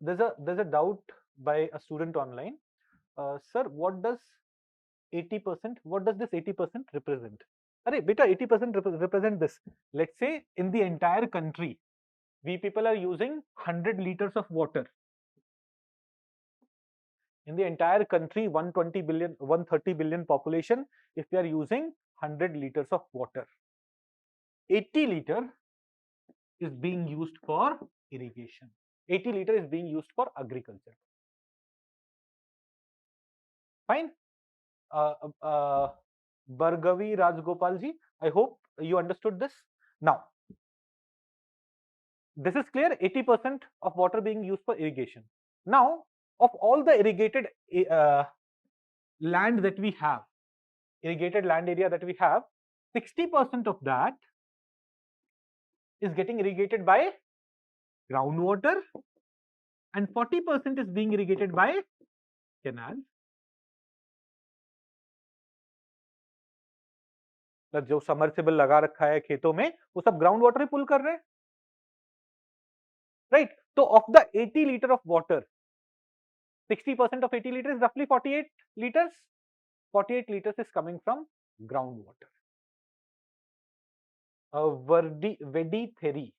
there's a doubt by a student online. Sir, what does this 80% represent? अरे बेटा, 80% represent this. Let's say in the entire country, we people are using 100 liters of water. In the entire country, 120 billion, 130 billion population, if we are using 100 liters of water, 80 liter is being used for irrigation. 80 liter is being used for agriculture. Fine. Bhargavi Rajgopal ji, I hope you understood this. Now, this is clear, 80% of water being used for irrigation. Now, of all the irrigated land that we have, irrigated land area that we have, 60% of that is getting irrigated by groundwater and 40% is being irrigated by canals. जो submersible लगा रखा है खेतों में, वो सब ground water ही पुल कर रहे हैं, राइट? तो of the 80 litre of water, 60% of 80 liters is roughly 48 liters. 48 liters is coming from groundwater. Vedi theory.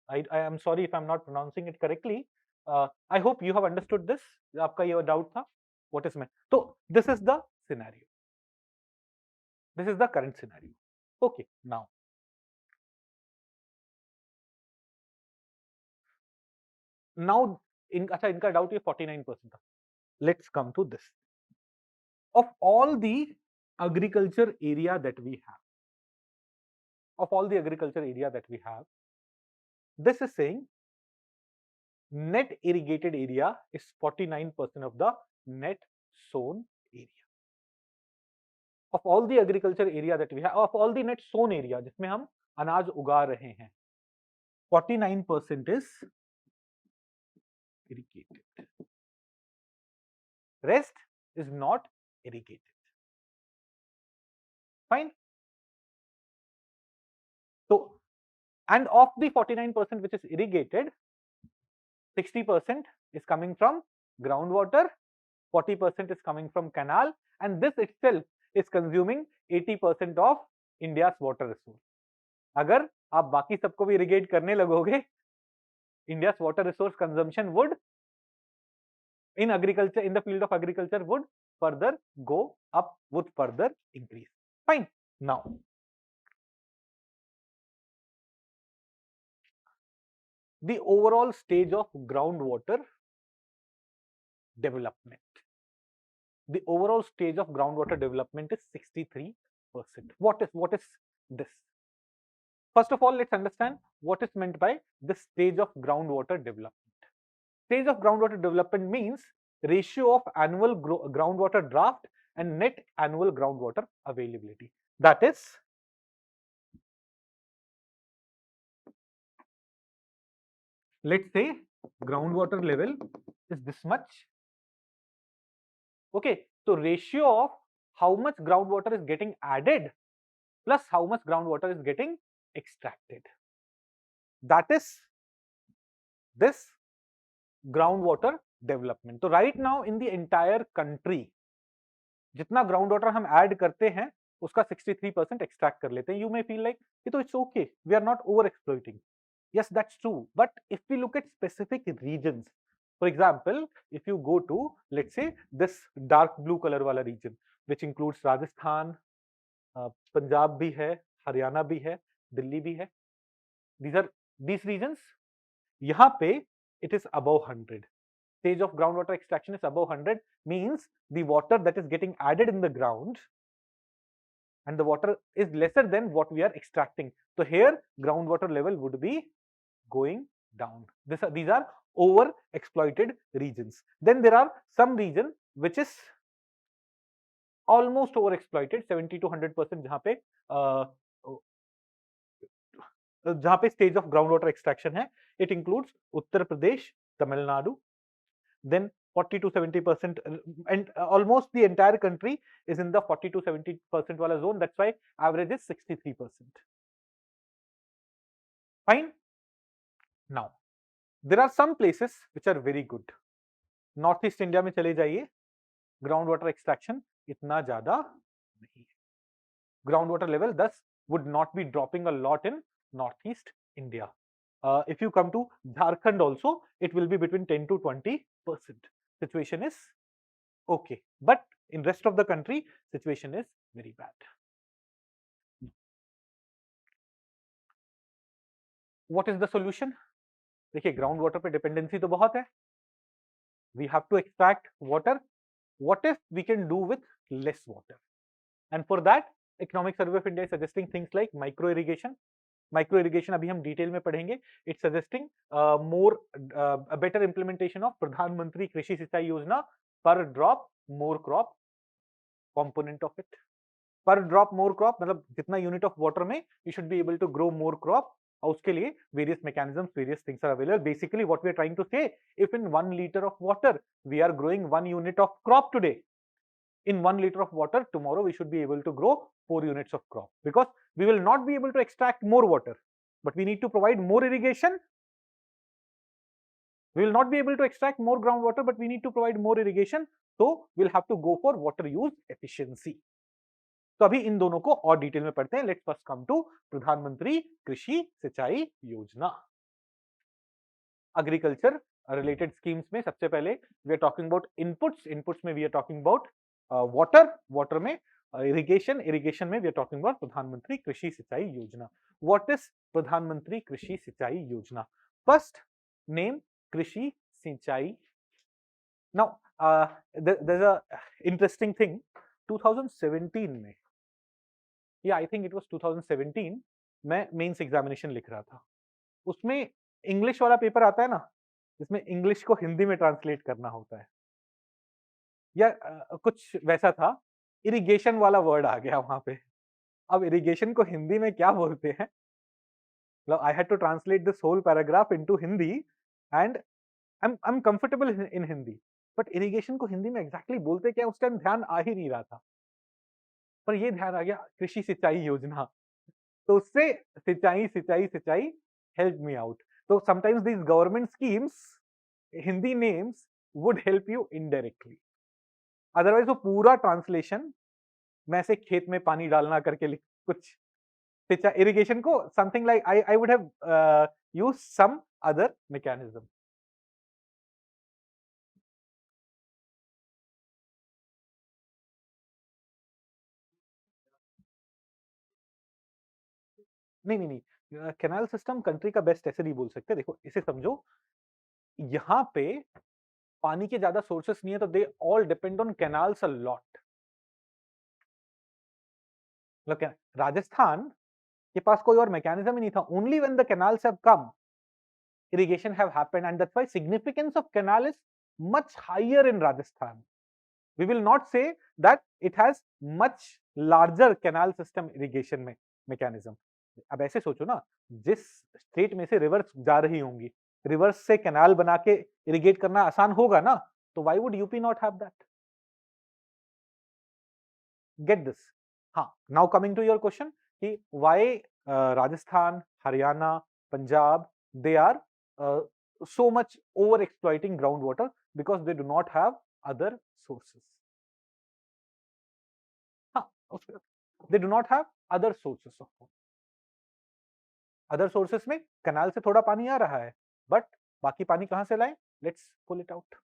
I am sorry if I am not pronouncing it correctly. I hope you have understood this. आपका ये doubt था. What is meant? So this is the scenario. This is the current scenario. Okay, now. Now, इनका doubt ये 49% था. Let's come to this. Of all the agriculture area that we have, this is saying net irrigated area is 49% of the net sown area. Of all the agriculture area that we have, of all the net sown area जिसमें हम अनाज उगा रहे हैं, 49% is irrigated. Rest is not irrigated. Fine. So, and of the 49% which is irrigated, 60% is coming from groundwater, 40% is coming from canal, and this itself is consuming 80% of India's water resource. अगर आप बाकी सबको भी irrigate करने लगोगे, India's water resource consumption would, in agriculture, in the field of agriculture, would further go up, would further increase. Fine. Now, the overall stage of groundwater development. The overall stage of groundwater development is 63%. What is this? First of all, let's understand what is meant by the stage of groundwater development. Stage of groundwater development means ratio of annual groundwater draft and net annual groundwater availability. That is, let's say groundwater level is this much. Okay, so ratio of how much groundwater is getting added plus how much groundwater is getting extracted. That is this groundwater development. So right now in the entire country, जितना groundwater हम add करते हैं, उसका 63% extract कर लेते हैं. You may feel like तो it's okay, we are not over exploiting. Yes, that's true. But if we look at specific regions, for example, if you go to, let's say, this dark blue color वाला region, which includes Rajasthan, Punjab भी है, हरियाणा भी है, दिल्ली भी है. These regions. यहाँ पे it is above 100. Stage of groundwater extraction is above 100, means the water that is getting added in the ground and the water is lesser than what we are extracting. So here groundwater level would be going down. These are over exploited regions. Then there are some region which is almost over exploited, 70 to 100% जहां पे stage of groundwater extraction है. It includes Uttar Pradesh, Tamil Nadu, then 40 to 70%, and almost the entire country is in the 40 to 70% wala zone. That's why average is 63%. Fine. Now, there are some places which are very good. North east India में चले जाइए, ground water extraction इतना ज्यादा नहीं है. Ground water level thus would not be dropping a lot in northeast India. If you come to Jharkhand also, it will be between 10 to 20%. Situation is okay, but in rest of the country, situation is very bad. What is the solution? देखिए, ground water पे dependency तो बहुत है. We have to extract water. What if we can do with less water? And for that, Economic Survey of India is suggesting things like micro irrigation. Micro irrigation अभी हम detail में पढ़ेंगे. It's suggesting a better implementation of प्रधानमंत्री कृषि सिंचाई योजना, per drop more crop component of it. Per drop more crop मतलब जितना unit of water में you should be able to grow more crop. और उसके लिए various mechanisms, various things are available. Basically, what we are trying to say, if in 1 liter of water we are growing 1 unit of crop today, in 1 liter of water tomorrow we should be able to grow 4 units of crop, because we will not be able to extract more water, but we need to provide more irrigation. We will not be able to extract more groundwater, but we need to provide more irrigation, so we'll have to go for water use efficiency. तो अभी इन दोनों को और detail में पढ़ते हैं. Let's first come to प्रधानमंत्री कृषि सिंचाई योजना. एग्रीकल्चर रिलेटेड स्कीम्स में सबसे पहले we are talking about inputs. Inputs में we are talking about water. Water में इरिगेशन. इरिगेशन में we are talking about Pradhan Mantri Krishi Sinchai Yojana. What is प्रधानमंत्री कृषि सिंचाई योजना? First name Krishi Sinchai. Now there is a interesting thing. 2017 में, या आई थिंक इट वाज 2017, मैं mains examination लिख रहा था. उसमें इंग्लिश वाला पेपर आता है ना, जिसमें इंग्लिश को हिंदी में ट्रांसलेट करना होता है, या कुछ वैसा था. इरिगेशन वाला वर्ड आ गया वहां पे. अब इरिगेशन को हिंदी में क्या बोलते हैं? मतलब I had to translate this whole paragraph into Hindi, and I am comfortable in Hindi, but irrigation को हिंदी में एग्जैक्टली बोलते क्या उस टाइम ध्यान आ ही नहीं रहा था. पर ये ध्यान आ गया कृषि सिंचाई योजना, तो उससे सिंचाई सिंचाई सिंचाई हेल्प मी आउट. तो sometimes these government schemes Hindi names would help you indirectly. Otherwise वो पूरा ट्रांसलेशन मैं से खेत में पानी डालना करके लिख कुछ सिंचाई इरिगेशन को something like I would have used some other mechanism. नहीं नहीं नहीं, कैनाल सिस्टम कंट्री का बेस्ट ऐसे नहीं बोल सकते. देखो इसे समझो, यहाँ पे पानी के ज्यादा सोर्सेस नहीं है, तो they all depend on canals a lot. मतलब राजस्थान के पास कोई और मैकेनिज्म ही नहीं था. Only when the canals have come, irrigation have happened, and that's why significance of canal is much higher in Rajasthan. We will not say that it has much larger canal system irrigation mechanism. अब ऐसे सोचो ना, जिस state में से reverse जा रही होंगी, रिवर्स से कैनाल बना के इरिगेट करना आसान होगा ना, तो why would UP not have that? Get this. हाँ, now coming to your question कि why Rajasthan, Haryana, Punjab, they are so much over exploiting groundwater, because they do not have other sources. हाँ, they do not have other sources of water. Other sources में canal से थोड़ा पानी आ रहा है, but बाकी पानी कहां से लाएं? Let's pull it out.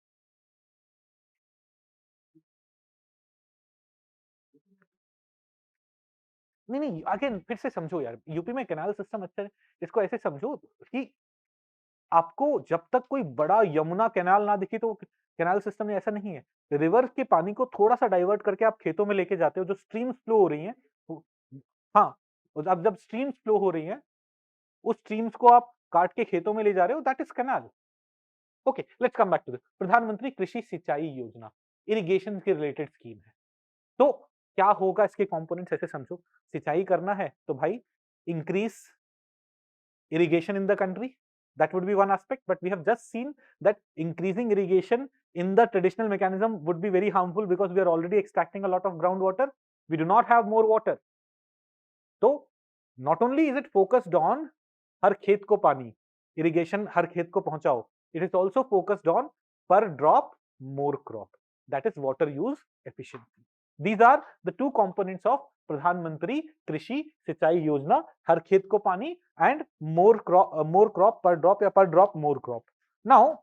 नहीं नहीं, अगेन फिर से समझो यार, यूपी में कैनाल सिस्टम अच्छा है. इसको ऐसे समझो कि आपको जब तक कोई बड़ा यमुना कैनाल ना दिखे तो कैनाल सिस्टम में ऐसा नहीं है. रिवर के पानी को थोड़ा सा डाइवर्ट करके आप खेतों में लेके जाते हो, जो स्ट्रीम्स फ्लो हो रही हैं. हाँ, अब जब स्ट्रीम्स फ्लो हो रही हैं, उस स्ट्रीम्स को आप काट के खेतों में ले जा रहे हो, that is canal. Okay, let's come back to this. Pradhan Mantri Krishi Sinchai योजना इरिगेशन के रिलेटेड स्कीम है. तो क्या होगा, इसके कंपोनेंट्स ऐसे समझो. सिंचाई करना है तो भाई increase irrigation in the country. That would be one aspect, but we have just seen that increasing irrigation in the traditional mechanism would be very harmful because we are already extracting a lot of groundwater. We do not have more water. So not only is it focused on हर खेत को पानी, irrigation हर खेत को पहुंचाओ, it is also focused on per drop more crop. That is water use efficiency. These are the two components of प्रधानमंत्री कृषि सिंचाई योजना, हर खेत को पानी and more crop per drop या per drop more crop. Now,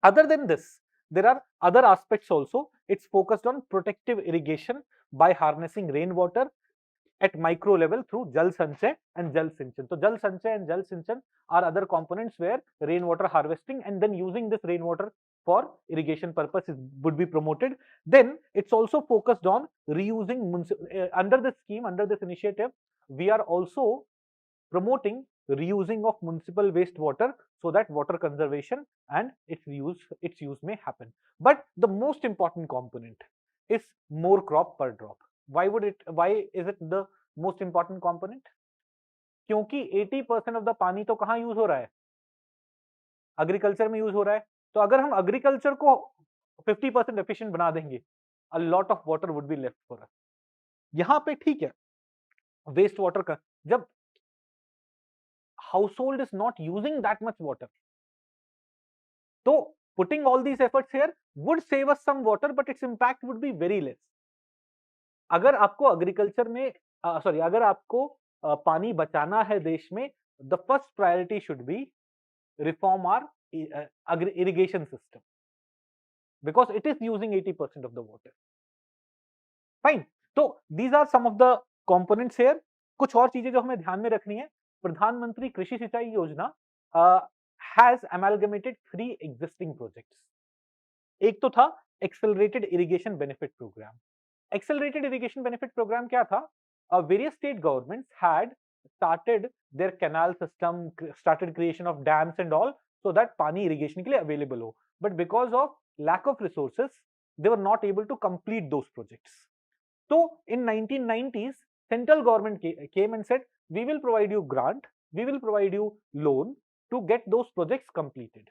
other than this, there are other aspects also. It's focused on protective irrigation by harnessing rainwater at micro level through Jal Sanchay and Jal Sinchan. So Jal Sanchay and Jal Sinchan are other components where rainwater harvesting and then using this rainwater for irrigation purposes would be promoted. Then it's also focused on reusing under this scheme, under this initiative, we are also promoting reusing of municipal wastewater so that water conservation and its use may happen. But the most important component is more crop per drop. Why is it the most important component? क्योंकि 80% of the पानी तो कहां use हो रहा है? Agriculture में use हो रहा है. तो अगर हम एग्रीकल्चर को 50% एफिशिएंट बना देंगे, अ lot of water would be left for us. यहां पे ठीक है, वेस्ट वाटर का जब household is not using that much water, so putting all these efforts here would save us some water, but its impact would be very less. अगर आपको agriculture में अगर आपको पानी बचाना है देश में, the first priority should be reform our irrigation system because it is using 80% of the water. Fine. तो these are some of the components here. कुछ और चीजें जो हमें ध्यान में रखनी है. प्रधानमंत्री कृषि सिंचाई योजना हैज अमेलगमेटेड 3 एग्जिस्टिंग प्रोजेक्ट्स. एक तो था accelerated irrigation benefit programme. Accelerated irrigation benefit program क्या था? Various state governments had started their canal system, started creation of dams and all, so that पानी irrigation के लिए available हो. But because of lack of resources, they were not able to complete those projects. So in 1990s, central government came and said, we will provide you grant, we will provide you loan to get those projects completed.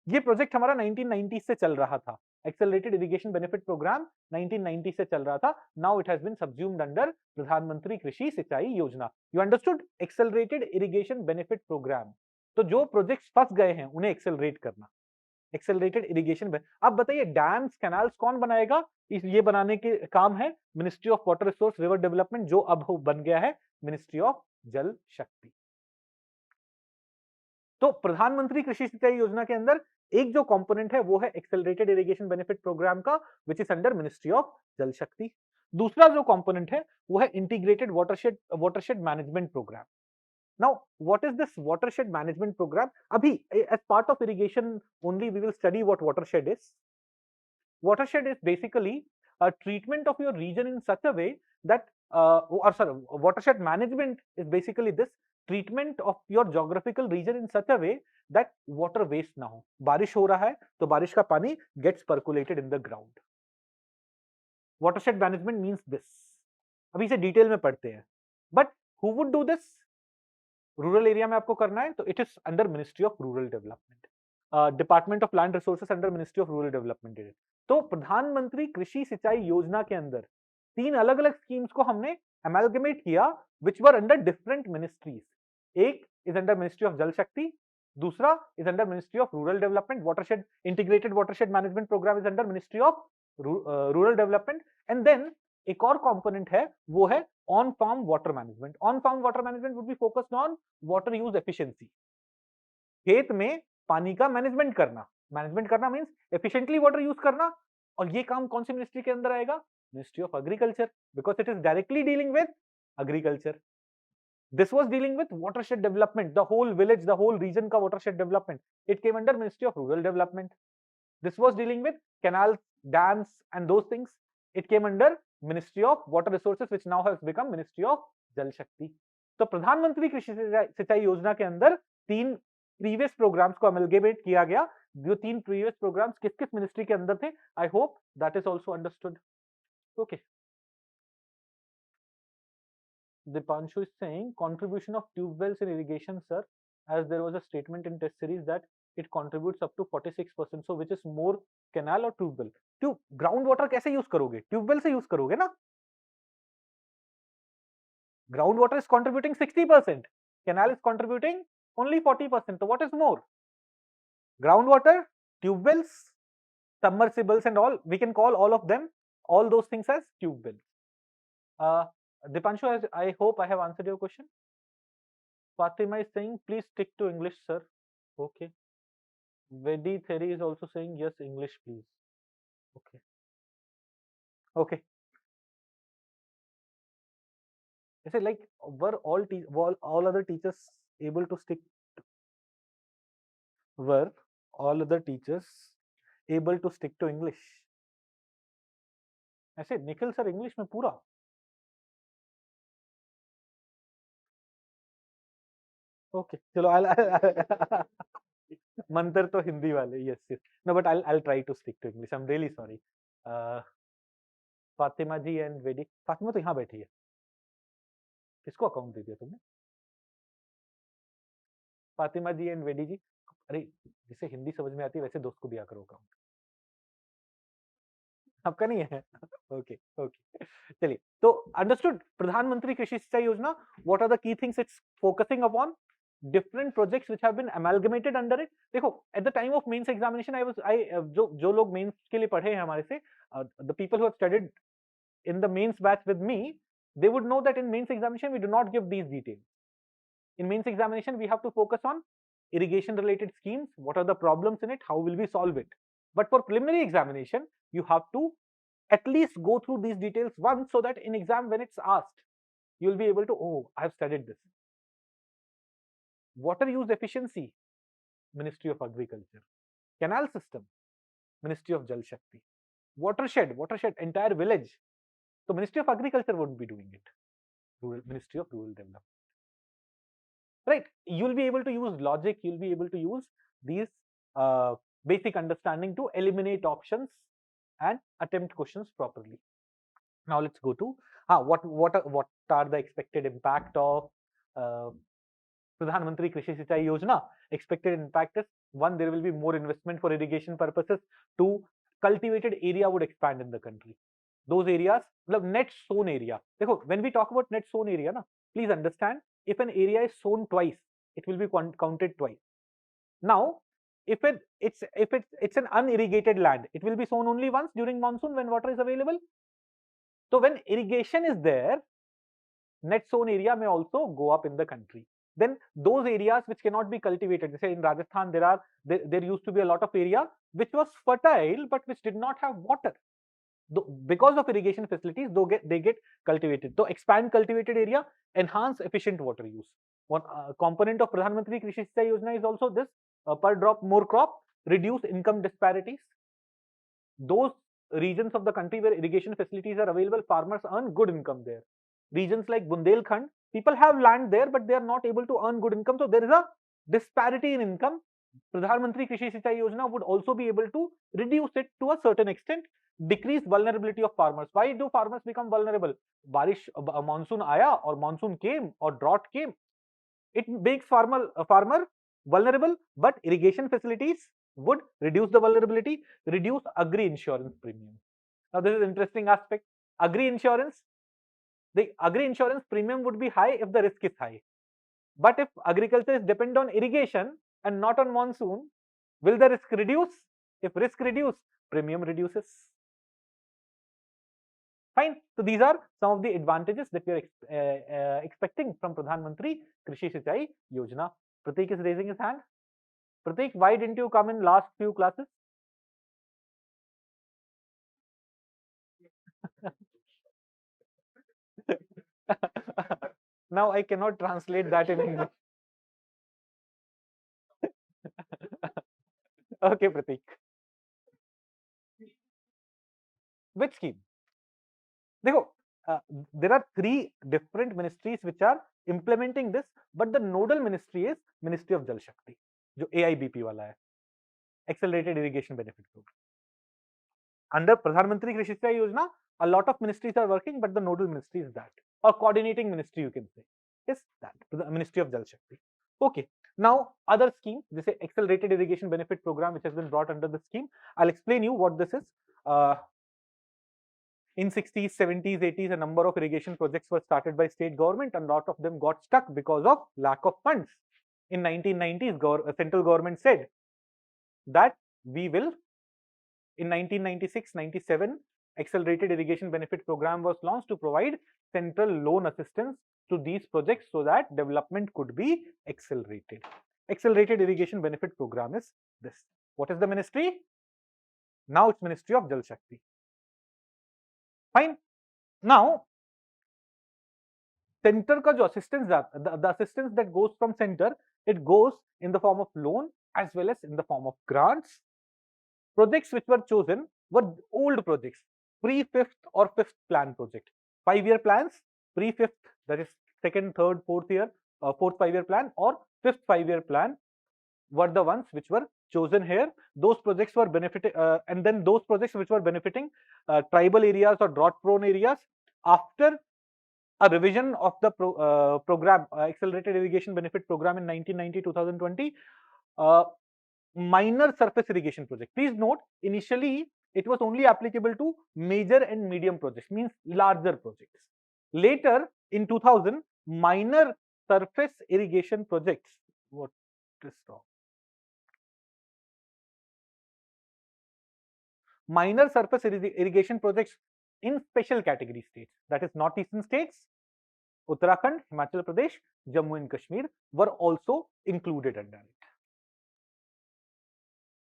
ये project हमारा 1990 से चल रहा था. Accelerated irrigation benefit programme 1990 से चल रहा था. Now it has been subsumed under Pradhan Mantri Krishi Sinchai Yojana. You understood? Accelerated irrigation benefit programme. तो जो प्रोजेक्ट्स फंस गए हैं उन्हें एक्सेलरेट करना. Accelerated irrigation. अब बताइए डैम्स कैनाल्स कौन बनाएगा? ये बनाने के काम है ministry of water resource river development, जो अब बन गया है मिनिस्ट्री ऑफ जल शक्ति. तो प्रधानमंत्री कृषि सिंचाई योजना के अंदर एक जो कंपोनेंट है वो है एक्सेलरेटेड इरिगेशन बेनिफिट प्रोग्राम का, which is under ministry of Jal Shakti. दूसरा जो कंपोनेंट है वो है integrated watershed management programme. Now what is this watershed management programme? अभी as part of irrigation only we will study what watershed is. Watershed is basically a treatment of your region in such a way that watershed management is basically this treatment of your geographical region in such a way that water waste ना हो. बारिश हो रहा है तो बारिश का पानी gets percolated in the ground. Watershed management means this. अभी इसे डिटेल में पढ़ते हैं. But who would do this? Rural area में आपको करना है तो it is under ministry of rural development. Department of land resources under ministry of rural development. तो प्रधानमंत्री कृषि सिंचाई योजना के अंदर 3 अलग अलग स्कीम्स को हमने अमेलगमेट किया which were under different ministries. एक is under ministry of Jal Shakti, दूसरा is under ministry of rural development. Watershed integrated watershed management programme is under ministry of rural development. And then एक और कंपोनेंट है वो है on farm water management. On farm water management would be focused on water use efficiency. खेत में पानी का management करना. मैनेजमेंट करना मींस एफिशिएंटली वाटर यूज करना. और ये काम कौन सी मिनिस्ट्री के अंदर आएगा? Ministry of agriculture, because it is directly dealing with agriculture. This was dealing with watershed development, the whole village, the whole region का watershed development. It came under ministry of rural development. This was dealing with canals, dams and those things. It came under ministry of water resources which now has become ministry of Jal Shakti. तो प्रधानमंत्री कृषि सिंचाई योजना के अंदर 3 previous programmes को amalgamate किया गया. जो 3 previous programmes किस किस मिनिस्ट्री के अंदर थे, I hope that is also understood. Okay. Dipanshu is saying contribution of tube wells in irrigation, sir. as there was a statement in test series that it contributes up to 46%. So which is more, canal or tube well? Tube ground water कैसे use करोगे? Tube well से use करोगे ना? Ground water is contributing 60%. Canal is contributing only 40%. So what is more? Groundwater, tube wells, submersibles and all, we can call all of them, all those things as tube wells. Dipanshu, I hope I have answered your question. Fatima is saying, please stick to English, sir. Okay. Vedi Theri is also saying, yes, English, please. Okay. Okay. I said, like, were all other teachers able to stick? Were all other teachers able to stick to English? I said, Nikhil sir, English में पूरा. Okay, चलो I'll मंत्र तो हिंदी वाले, yes, yes. No, but I'll try to stick to English. I'm really sorry. Fatima ji and Vedi, Fatima तो यहाँ बैठी है, किसको अकाउंट दे दिया तुमने? फातिमा जी एंड वेदी जी, अरे जिसे हिंदी समझ में आती है वैसे दोस्त को दिया करो अकाउंट, आपका नहीं है? ओके ओके, चलिए, तो अंडरस्टूड. प्रधानमंत्री Krishi Sinchai Yojana, what are the key things it's focusing upon? Different projects which have been amalgamated under it. देखो, at the time of mains examination, जो लोग mains के लिए पढ़े हैं हमारे से, the people who have studied in the mains batch with me, they would know that in mains examination we do not give these details. In mains examination we have to focus on irrigation related schemes, what are the problems in it, how will we solve it. But for preliminary examination you have to at least go through these details once, so that in exam when it's asked you will be able to, oh, I have studied this. Water use efficiency, Ministry of Agriculture. Canal system, Ministry of Jal Shakti. Watershed, entire village. So Ministry of Agriculture wouldn't be doing it. Ministry of Rural Development. Right? You'll be able to use logic, you'll be able to use these basic understanding to eliminate options and attempt questions properly. Now let's go to what are the expected impact of Pradhan Mantri Krishi Sinchai Yojana. Expected impact is, one, there will be more investment for irrigation purposes. Two, cultivated area would expand in the country. Those areas, net sown area. When we talk about net sown area, please understand, if an area is sown twice, it will be counted twice. Now, if it's an unirrigated land, it will be sown only once during monsoon when water is available. So when irrigation is there, net sown area may also go up in the country. Then those areas which cannot be cultivated, say in Rajasthan there used to be a lot of area which was fertile but which did not have water. Because of irrigation facilities, they get cultivated. So expand cultivated area, enhance efficient water use. One component of Pradhan Mantri Krishi Sinchai Yojana is also this, per drop more crop, reduce income disparities. Those regions of the country where irrigation facilities are available, farmers earn good income there. Regions like Bundelkhand, people have land there but they are not able to earn good income, so there is a disparity in income. Pradhan Mantri Krishi Sinchai Yojana would also be able to reduce it to a certain extent, decrease vulnerability of farmers. Why do farmers become vulnerable? Barish, monsoon aaya or monsoon came or drought came, it makes farmer vulnerable, but irrigation facilities would reduce the vulnerability, reduce agri insurance premium. Now this is interesting aspect. Agri insurance, the agri insurance premium would be high if the risk is high. But if agriculture is dependent on irrigation and not on monsoon, will the risk reduce? If risk reduce, premium reduces. Fine. So these are some of the advantages that we are expecting from Pradhan Mantri Krishi Sinchai Yojana. Pratik is raising his hand. Pratik, why didn't you come in last few classes? Now I cannot translate that in English. Okay, Pratik. Which scheme? There are 3 different ministries which are implementing this, but the nodal ministry is Ministry of Jal Shakti, जो AIBP वाला है, Accelerated Irrigation Benefit Program. Under Pradhan Mantri Krishi Sinchai Yojana, a lot of ministries are working, but the nodal ministry is that, or coordinating ministry you can say, is that, the Ministry of Jal Shakti. Okay, Now, other schemes, this is Accelerated Irrigation Benefit Program, which has been brought under the scheme. I'll explain you what this is. In 60s, 70s, 80s, a number of irrigation projects were started by state government, and a lot of them got stuck because of lack of funds. In 1990s, central government said that we will, in 1996-97, Accelerated Irrigation Benefit Program was launched to provide central loan assistance to these projects so that development could be accelerated. Accelerated Irrigation Benefit Program is this. What is the ministry? Now it's Ministry of Jal Shakti. Fine. Now, center का जो assistance, the assistance that goes from center, it goes in the form of loan as well as in the form of grants. Projects which were chosen were old projects, pre-fifth or fifth plan project. 5-year plans, pre-fifth, that is second, third, fourth 5-year plan, or fifth 5-year plan were the ones which were chosen here. Those projects were benefiting, and then those projects which were benefiting tribal areas or drought-prone areas, after a revision of the program, Accelerated Irrigation Benefit Program in 1990-2020, minor surface irrigation project. Please note, initially it was only applicable to major and medium projects, means larger projects. Later in 2000, minor surface irrigation projects. What is wrong? Minor surface irrigation projects in special category states, that is northeastern states, Uttarakhand, Himachal Pradesh, Jammu and Kashmir were also included under it.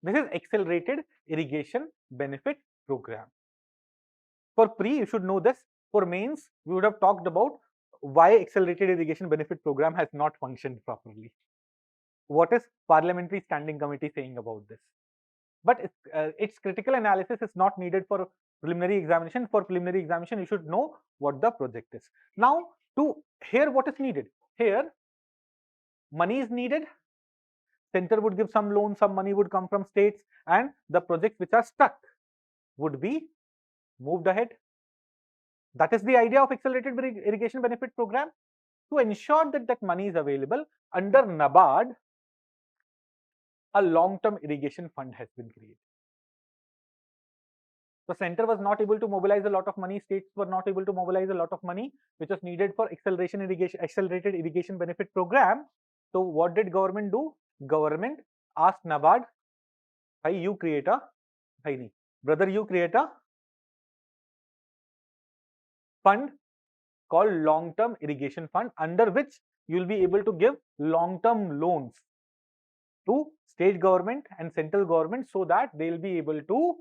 This is Accelerated Irrigation Benefit Program. For pre, you should know this. For mains, we would have talked about why Accelerated Irrigation Benefit Program has not functioned properly. What is Parliamentary Standing Committee saying about this? But its critical analysis is not needed for preliminary examination. For preliminary examination, you should know what the project is. Now, to here, what is needed? Here, money is needed. Center would give some loan, some money would come from states, and the projects which are stuck would be moved ahead. That is the idea of Accelerated Irrigation Benefit Program. To ensure that that money is available, under NABARD, a long-term irrigation fund has been created. The center was not able to mobilize a lot of money, states were not able to mobilize a lot of money, which was needed for Accelerated Irrigation Benefit Program. So what did government do? Government asked NABARD, "Hey, you create a, brother, you create a fund called long-term irrigation fund, under which you will be able to give long-term loans to state government and central government so that they will be able to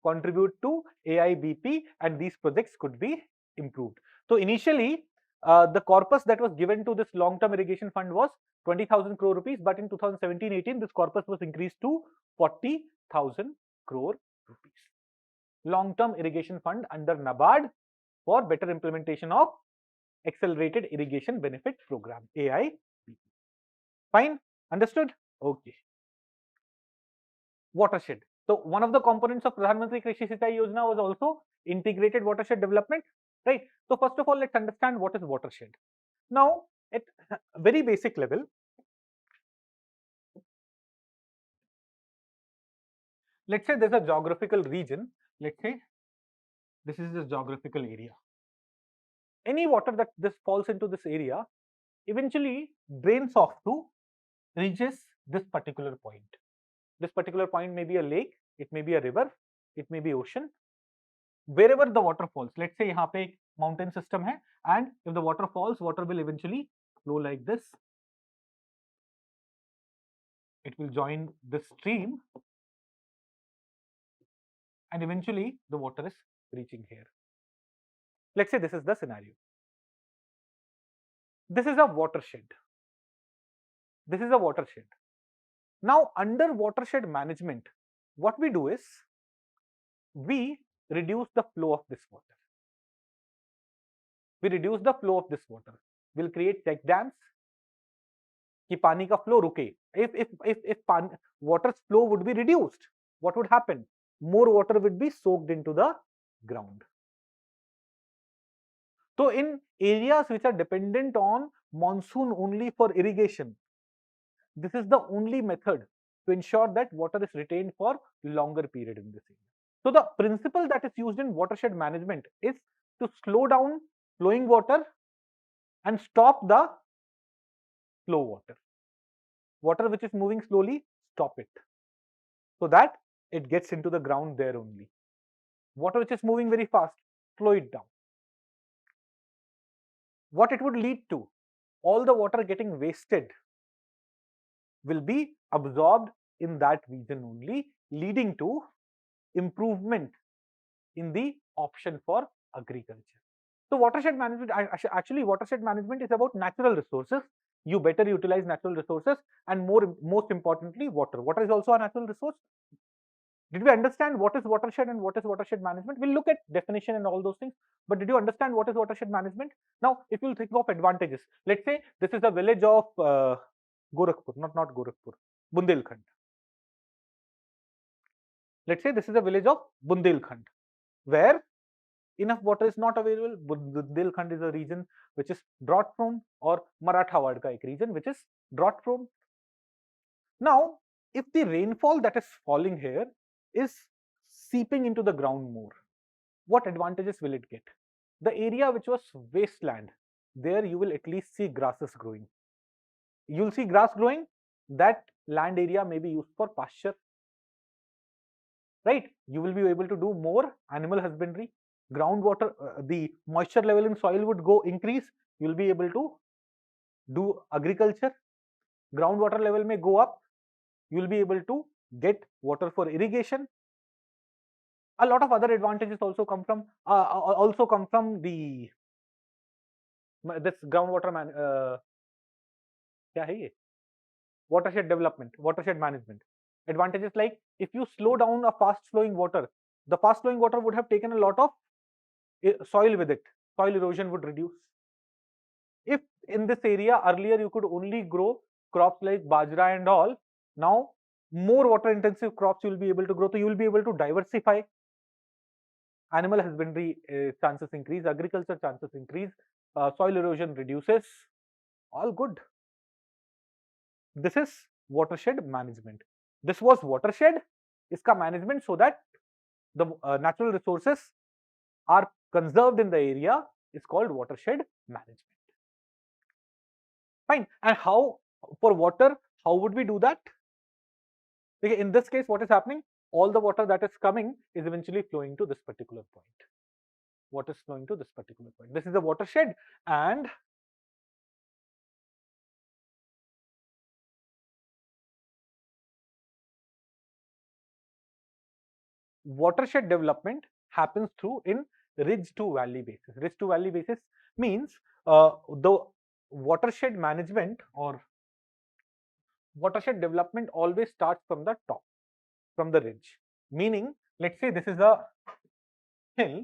contribute to AIBP and these projects could be improved." So initially, the corpus that was given to this long-term irrigation fund was 20,000 crore rupees, but in 2017-18, this corpus was increased to 40,000 crore rupees. Long-term irrigation fund under NABARD for better implementation of Accelerated Irrigation Benefit Program, AIBP. Fine, understood? Okay. Watershed. So one of the components of Pradhan Mantri Krishi Sinchai Yojana was also integrated watershed development, right? So first of all, let's understand what is watershed. Now, at a very basic level, let's say there's a geographical region. Let's say this is the geographical area. Any water that this falls into this area eventually drains off to reaches this particular point. This particular point may be a lake, it may be a river, it may be ocean. Wherever the water falls, let's say यहाँ पे एक mountain system है, and if the water falls, water will eventually flow like this. It will join this stream, and eventually the water is reaching here. Let's say this is the scenario. This is a watershed. This is a watershed. Now, under watershed management, what we do is we reduce the flow of this water. We reduce the flow of this water. We'll create check dams कि पानी का flow रुके. If water's flow would be reduced, what would happen? More water would be soaked into the ground. So in areas which are dependent on monsoon only for irrigation, This is the only method to ensure that water is retained for longer period in this area. So the principle that is used in watershed management is to slow down flowing water and stop the slow water. Water which is moving slowly, stop it, so that it gets into the ground there only. Water which is moving very fast, slow it down. What it would lead to, all the water getting wasted will be absorbed in that region only, leading to improvement in the option for agriculture. So watershed management, actually watershed management is about natural resources. You better utilize natural resources, and most importantly, water. Water is also a natural resource. Did we understand what is watershed and what is watershed management? We'll look at definition and all those things, but did you understand what is watershed management? Now, if you think of advantages, let's say this is the village of Gorakhpur, not Gorakhpur, Bundelkhand. Let's say this is a village of Bundelkhand, where enough water is not available. Bundelkhand is a region which is drought prone, or Marathawad ka ek region which is drought prone. Now, if the rainfall that is falling here is seeping into the ground more, what advantages will it get? The area which was wasteland, there you will at least see grasses growing. You'll see grass growing, that land area may be used for pasture, right? You will be able to do more animal husbandry. Groundwater, the moisture level in soil would go increase. You will be able to do agriculture. Groundwater level may go up. You will be able to get water for irrigation. A lot of other advantages also come from the this groundwater क्या है ये? Watershed development, watershed management. Advantages like, if you slow down a fast flowing water, the fast flowing water would have taken a lot of soil with it. Soil erosion would reduce. If in this area earlier you could only grow crops like bajra and all, now more water intensive crops you will be able to grow, so you will be able to diversify. Animal husbandry chances increase, agriculture chances increase, soil erosion reduces, all good. This is watershed management. This was watershed, iska management, so that the natural resources are conserved in the area, is called watershed management. Fine. And how, for water, how would we do that? Okay, in this case, what is happening? All the water that is coming is eventually flowing to this particular point. What is flowing to this particular point? This is the watershed, and watershed development happens through in ridge to valley basis. Ridge to valley basis means the watershed management or watershed development always starts from the top, from the ridge. Meaning, let's say this is a hill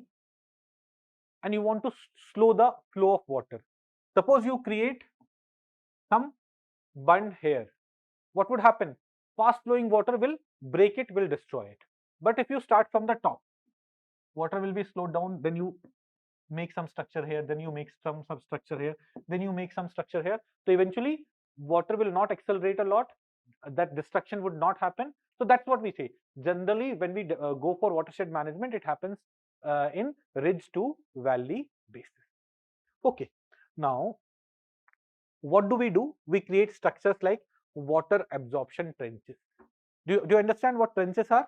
and you want to slow the flow of water. Suppose you create some bund here. What would happen? Fast flowing water will break it, will destroy it. But if you start from the top, water will be slowed down, then you make some structure here, then you make some substructure here, then you make some structure here. So eventually water will not accelerate a lot, that destruction would not happen. So that's what we say. Generally, when we go for watershed management, it happens in ridge to valley basis. Okay, now what do? We create structures like water absorption trenches. Do you understand what trenches are?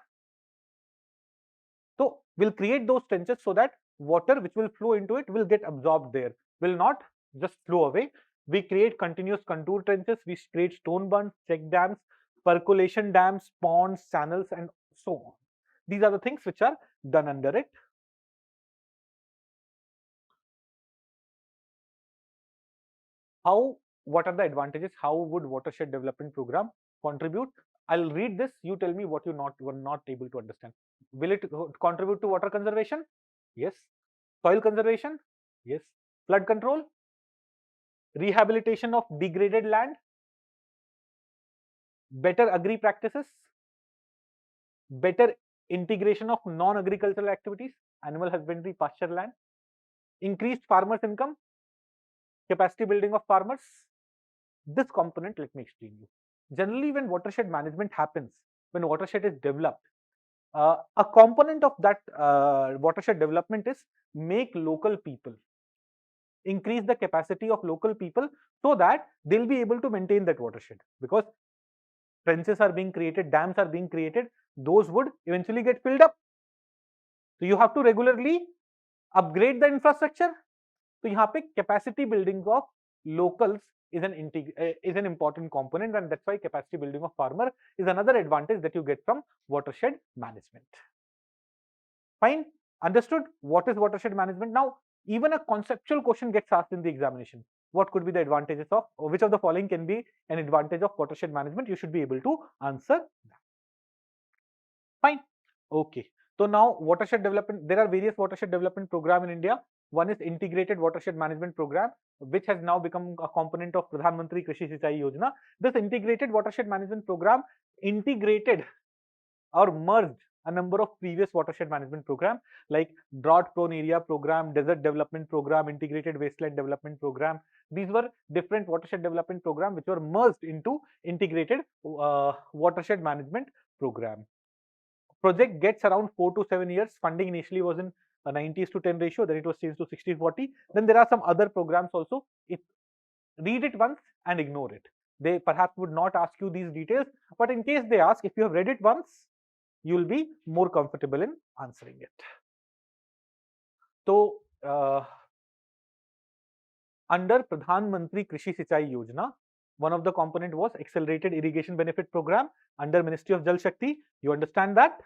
So we'll create those trenches so that water which will flow into it will get absorbed there, will not just flow away. We create continuous contour trenches, we create stone bunds, check dams, percolation dams, ponds, channels, and so on. These are the things which are done under it. What are the advantages? How would watershed development program contribute? I'll read this, you tell me what you were not able to understand. Will it contribute to water conservation? Yes. Soil conservation? Yes. Flood control? Rehabilitation of degraded land? Better agri practices? Better integration of non-agricultural activities, animal husbandry, pasture land? Increased farmers' income? Capacity building of farmers? This component, let me explain you. generally when watershed management happens, when watershed is developed, a component of that watershed development is make local people, increase the capacity of local people so that they'll be able to maintain that watershed, because trenches are being created, dams are being created, those would eventually get filled up. So you have to regularly upgrade the infrastructure. So यहाँ पे capacity building of locals is an important component, and that's why capacity building of farmer is another advantage that you get from watershed management. Fine, understood what is watershed management. Now, even a conceptual question gets asked in the examination. What could be the advantages of, or which of the following can be an advantage of watershed management? You should be able to answer that. Fine. Okay. So now watershed development, there are various watershed development program in India. One is integrated watershed management program, which has now become a component of Pradhan Mantri Krishi Sinchai Yojana. This integrated watershed management program integrated or merged a number of previous watershed management program like drought prone area program, desert development program, integrated wasteland development program. These were different watershed development program which were merged into integrated watershed management program. Project gets around 4 to 7 years. Funding initially was in a 90:10 ratio, then it was changed to 60:40. Then there are some other programs also. Read it once and ignore it. They perhaps would not ask you these details, but in case they ask, if you have read it once, you will be more comfortable in answering it. So, under Pradhan Mantri Krishi Sinchai Yojana, one of the component was accelerated irrigation benefit program under Ministry of Jal Shakti. You understand that?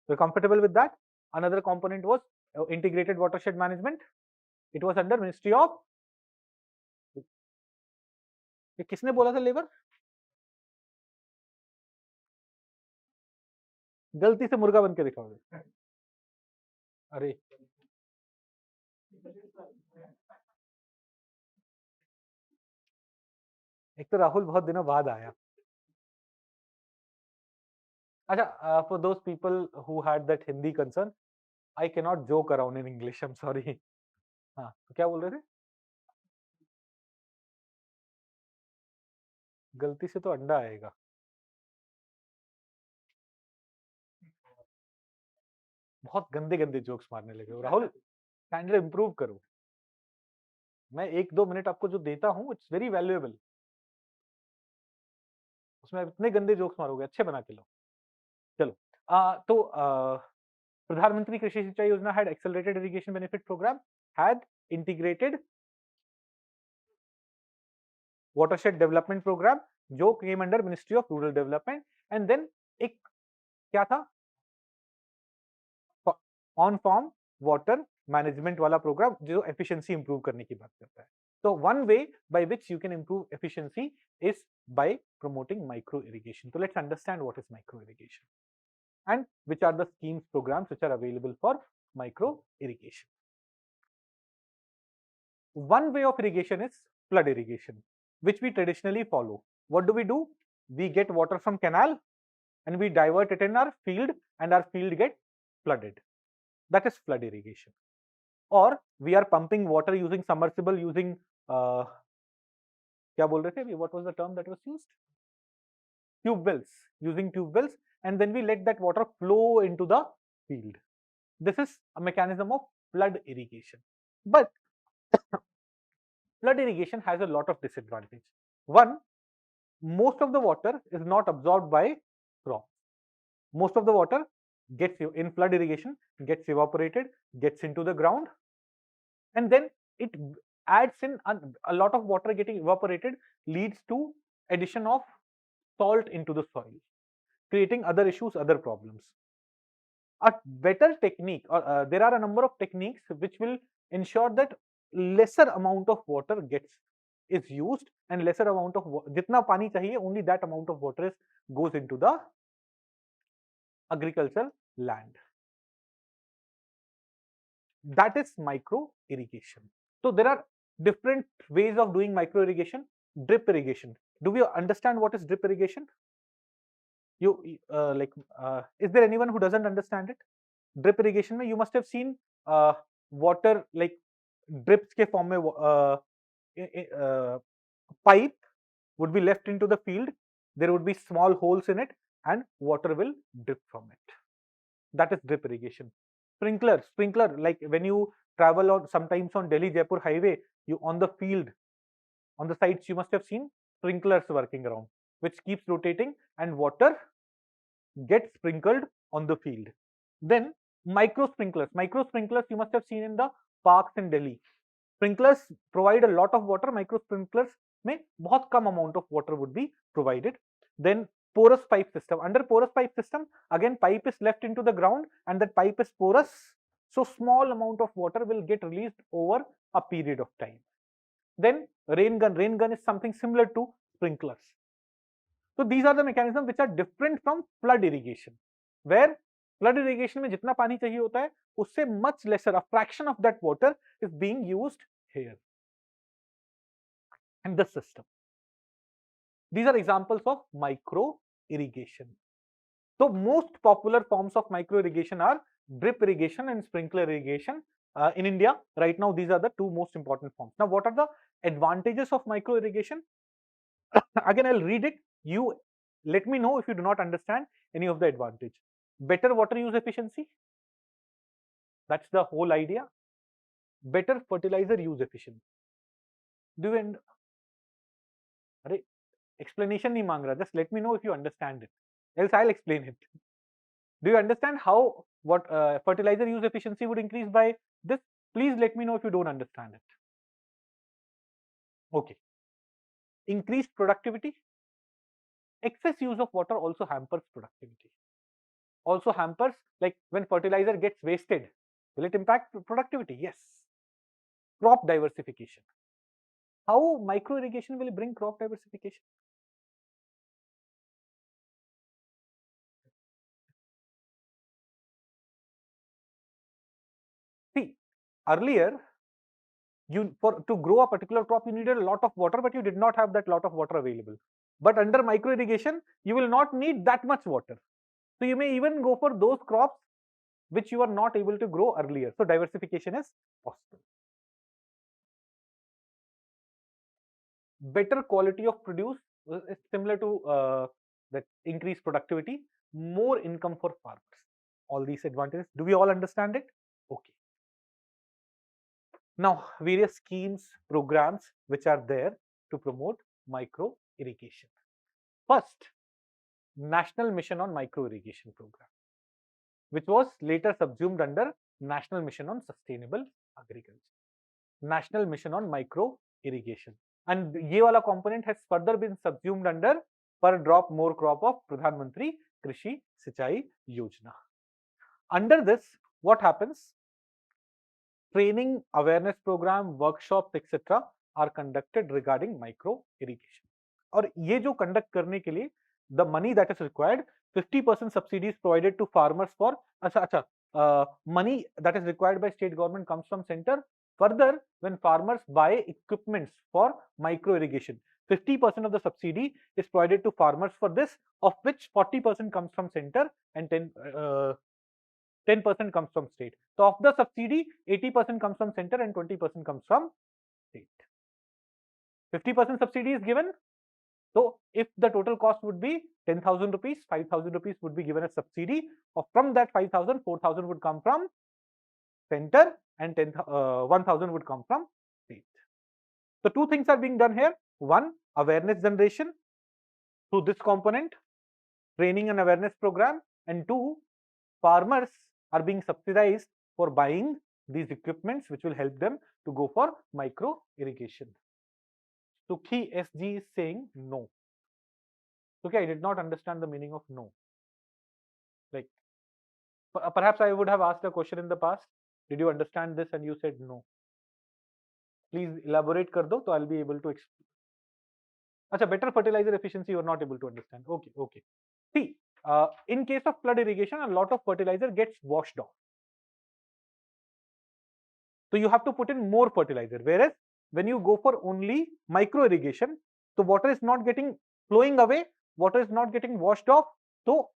You're comfortable with that? Another component was integrated watershed management. It was under Ministry of, ये किसने बोला था labour? गलती से मुर्गा बन के दिखाओगे. अरे एक तो राहुल बहुत दिनों बाद आया. अच्छा, for those people who had that Hindi concern, I cannot joke around in English. I'm sorry. हाँ, तो क्या बोल रहे थे? गलती से तो अंडा आएगा. बहुत गंदे गंदे जोक्स मारने लगे हो राहुल. काइंडली इंप्रूव करो. मैं 1-2 मिनट आपको जो देता हूँ, इट्स वेरी वैल्यूएबल. उसमें इतने गंदे जोक्स मारोगे, अच्छे बना के लो. चलो, तो प्रधानमंत्री कृषि सिंचाई योजना had accelerated irrigation benefit program, had integrated watershed development program जो came under Ministry of Rural Development, and then एक क्या था, ऑन फॉर्म वाटर मैनेजमेंट वाला प्रोग्राम जो एफिशिएंसी इंप्रूव करने की बात करता है. So one way by which you can improve efficiency is by promoting micro irrigation. So let's understand what is micro irrigation and which are the schemes, programs which are available for micro irrigation. One way of irrigation is flood irrigation, which we traditionally follow. What do? We get water from canal and we divert it in our field, and our field get flooded. That is flood irrigation. Or we are pumping water using submersible, using क्या बोल रहे थे? What was the term that was used? Tube wells, using tube wells, and then we let that water flow into the field. This is a mechanism of flood irrigation. But flood irrigation has a lot of disadvantage. One, most of the water is not absorbed by crops. Most of the water gets in flood irrigation, gets evaporated, gets into the ground, and then it adds in a lot of water getting evaporated leads to addition of salt into the soil, creating other issues, other problems. A better technique, or there are a number of techniques which will ensure that lesser amount of water is used, and lesser amount of jitna pani chahiye, only that amount of water goes into the agricultural land. That is micro irrigation. So there are different ways of doing micro irrigation. Drip irrigation. Do we understand what is drip irrigation? Is there anyone who doesn't understand it? Drip irrigation mein you must have seen water like drips ke form mein pipe would be left into the field. there would be small holes in it and water will drip from it. That is drip irrigation. Sprinkler, like when you travel on sometimes on Delhi Jaipur highway, you on the field, on the sides you must have seen sprinklers working around, which keeps rotating and water gets sprinkled on the field. Then micro sprinklers you must have seen in the parks in Delhi. Sprinklers provide a lot of water. Micro sprinklers में बहुत कम amount of water would be provided. Then porous pipe system. Under porous pipe system, again pipe is left into the ground and that pipe is porous, so small amount of water will get released over a period of time. Then rain gun is something similar to sprinklers. So these are the mechanisms which are different from flood irrigation, where flood irrigation में जितना पानी चाहिए होता है उससे much lesser, a fraction of that water is being used here in this system. These are examples of micro irrigation. So most popular forms of micro irrigation are drip irrigation and sprinkler irrigation. In India right now, these are the two most important forms. Now what are the advantages of micro irrigation? Again, I'll read it. You let me know if you do not understand any of the advantage. Better water use efficiency. That's the whole idea. Better fertilizer use efficiency. Do you end? Explanation nahi mang raha. Just let me know if you understand it. Else I'll explain it. Do you understand how what fertilizer use efficiency would increase by this? Please let me know if you don't understand it. Okay. Increased productivity. Excess use of water also hampers productivity. Also hampers, like when fertilizer gets wasted, will it impact productivity? Yes. Crop diversification. How micro irrigation will bring crop diversification? See, earlier to grow a particular crop you needed a lot of water, but you did not have that lot of water available. But under micro irrigation you will not need that much water, so you may even go for those crops which you are not able to grow earlier. So diversification is possible. Better quality of produce is similar to that increased productivity, more income for farmers. All these advantages, do we all understand it? Okay. Now, various schemes, programs which are there to promote micro irrigation. First, National Mission on Micro Irrigation Program, which was later subsumed under National Mission on Sustainable Agriculture. National Mission on Micro Irrigation. And ये वाला component has further been subsumed under Per Drop More Crop of Pradhan Mantri Krishi Sinchai Yojana. Under this, what happens? Training, awareness program, workshops, etc. are conducted regarding micro irrigation. और ये जो conduct करने के लिए the money that is required, 50% subsidies provided to farmers for money that is required by state government comes from center. Further, when farmers buy equipments for micro irrigation, 50% of the subsidy is provided to farmers for this, of which 40% comes from center and 10% comes from state. So of the subsidy, 80% comes from center and 20% comes from state. 50% subsidy is given. So if the total cost would be 10,000 rupees, 5,000 rupees would be given as subsidy. From that 5,000, 4,000 would come from center and 1,000 would come from state. So two things are being done here. One, awareness generation through this component, training and awareness program, and two, farmers are being subsidized for buying these equipments which will help them to go for micro irrigation. Sukhi SG is saying no. Okay, I did not understand the meaning of no. Like, perhaps I would have asked a question in the past. Did you understand this? And you said no. Please elaborate kar do, so I'll be able to explain. Acha, better fertilizer efficiency you are not able to understand. Okay, okay. See, in case of flood irrigation, a lot of fertilizer gets washed off. So you have to put in more fertilizer. Whereas when you go for only micro irrigation, the water is not getting flowing away, water is not getting washed off. So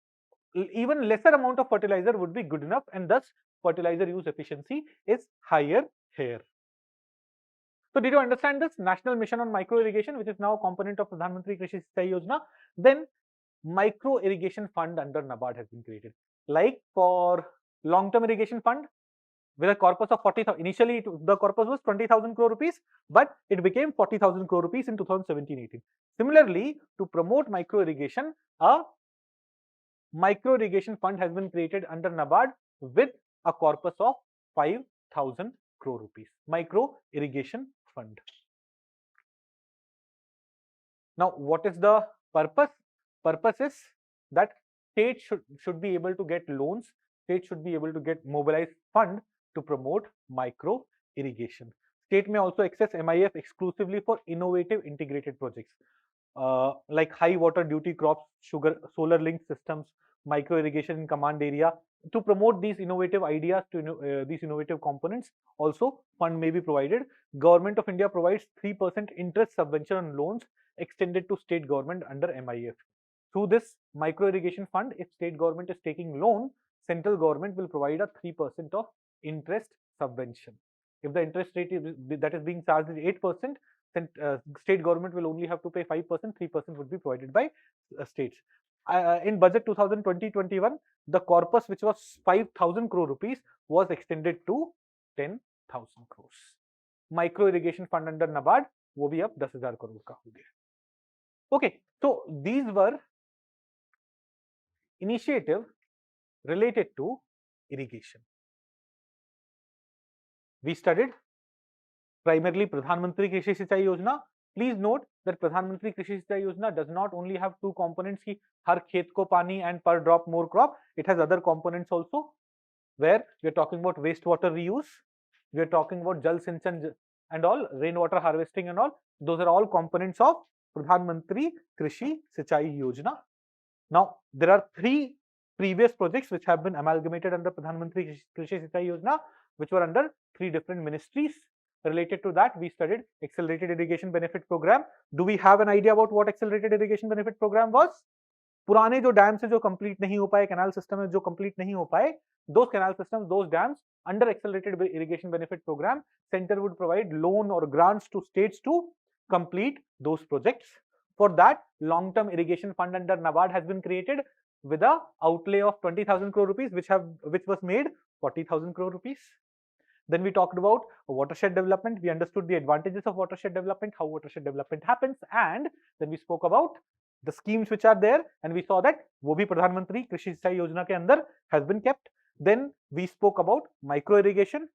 even lesser amount of fertilizer would be good enough, and thus fertilizer use efficiency is higher here. So did you understand this? National Mission on Micro Irrigation, which is now a component of Pradhan Mantri Krishi Sinchai Yojana. Then Micro Irrigation Fund under NABARD has been created. Like for long-term irrigation fund, with a corpus of 40,000. Initially, the corpus was 20,000 crore rupees, but it became 40,000 crore rupees in 2017-18. Similarly, to promote micro irrigation, a micro irrigation fund has been created under NABARD with a corpus of 5,000 crore rupees. Micro irrigation fund. Now, what is the purpose? Purpose is that state should be able to get loans. State should be able to get mobilized fund to promote micro irrigation. State may also access MIF exclusively for innovative integrated projects like high water duty crops, solar linked systems, micro irrigation in command area. To promote these innovative ideas, to these innovative components, also fund may be provided. Government of India provides 3% interest subvention on loans extended to state government under MIF. Through this micro irrigation fund, if state government is taking loan, central government will provide a 3% of interest subvention. If the interest rate that is being charged is 8%, then state government will only have to pay 5%, 3% would be provided by states. In budget 2020-21, the corpus which was 5,000 crore rupees was extended to 10,000 crores. Micro irrigation fund under NABARD वो भी अब 10,000 crore का हो गया. Okay, so these were initiative related to irrigation. We studied primarily Pradhan Mantri Krishi Sinchai Yojana. Please note that Pradhan Mantri Krishi Sinchai Yojana does not only have two components ki har khet ko pani and per drop more crop. It has other components also, where we are talking about wastewater reuse, we are talking about Jal Sinchan and all, rainwater harvesting and all. Those are all components of Pradhan Mantri Krishi Sinchai Yojana. Now, there are three previous projects which have been amalgamated under Pradhan Mantri Krishi Sinchai Yojana, which were under three different ministries. Related to that, we studied Accelerated Irrigation Benefit Program. Do we have an idea about what Accelerated Irrigation Benefit Program was? पुराने जो dams है जो complete नहीं हो पाए, canal system है जो complete नहीं हो पाए, those canal systems, those dams, under Accelerated Irrigation Benefit Program, center would provide loan or grants to states to complete those projects. For that, long-term irrigation fund under NABARD has been created with a outlay of 20,000 crore rupees, which was made 40,000 crore rupees. Then we talked about watershed development. We understood the advantages of watershed development, how watershed development happens, and then we spoke about the schemes which are there, and we saw that wo bhi Pradhan Mantri Krishi Sinchai Yojana ke andar has been kept. Then we spoke about micro irrigation.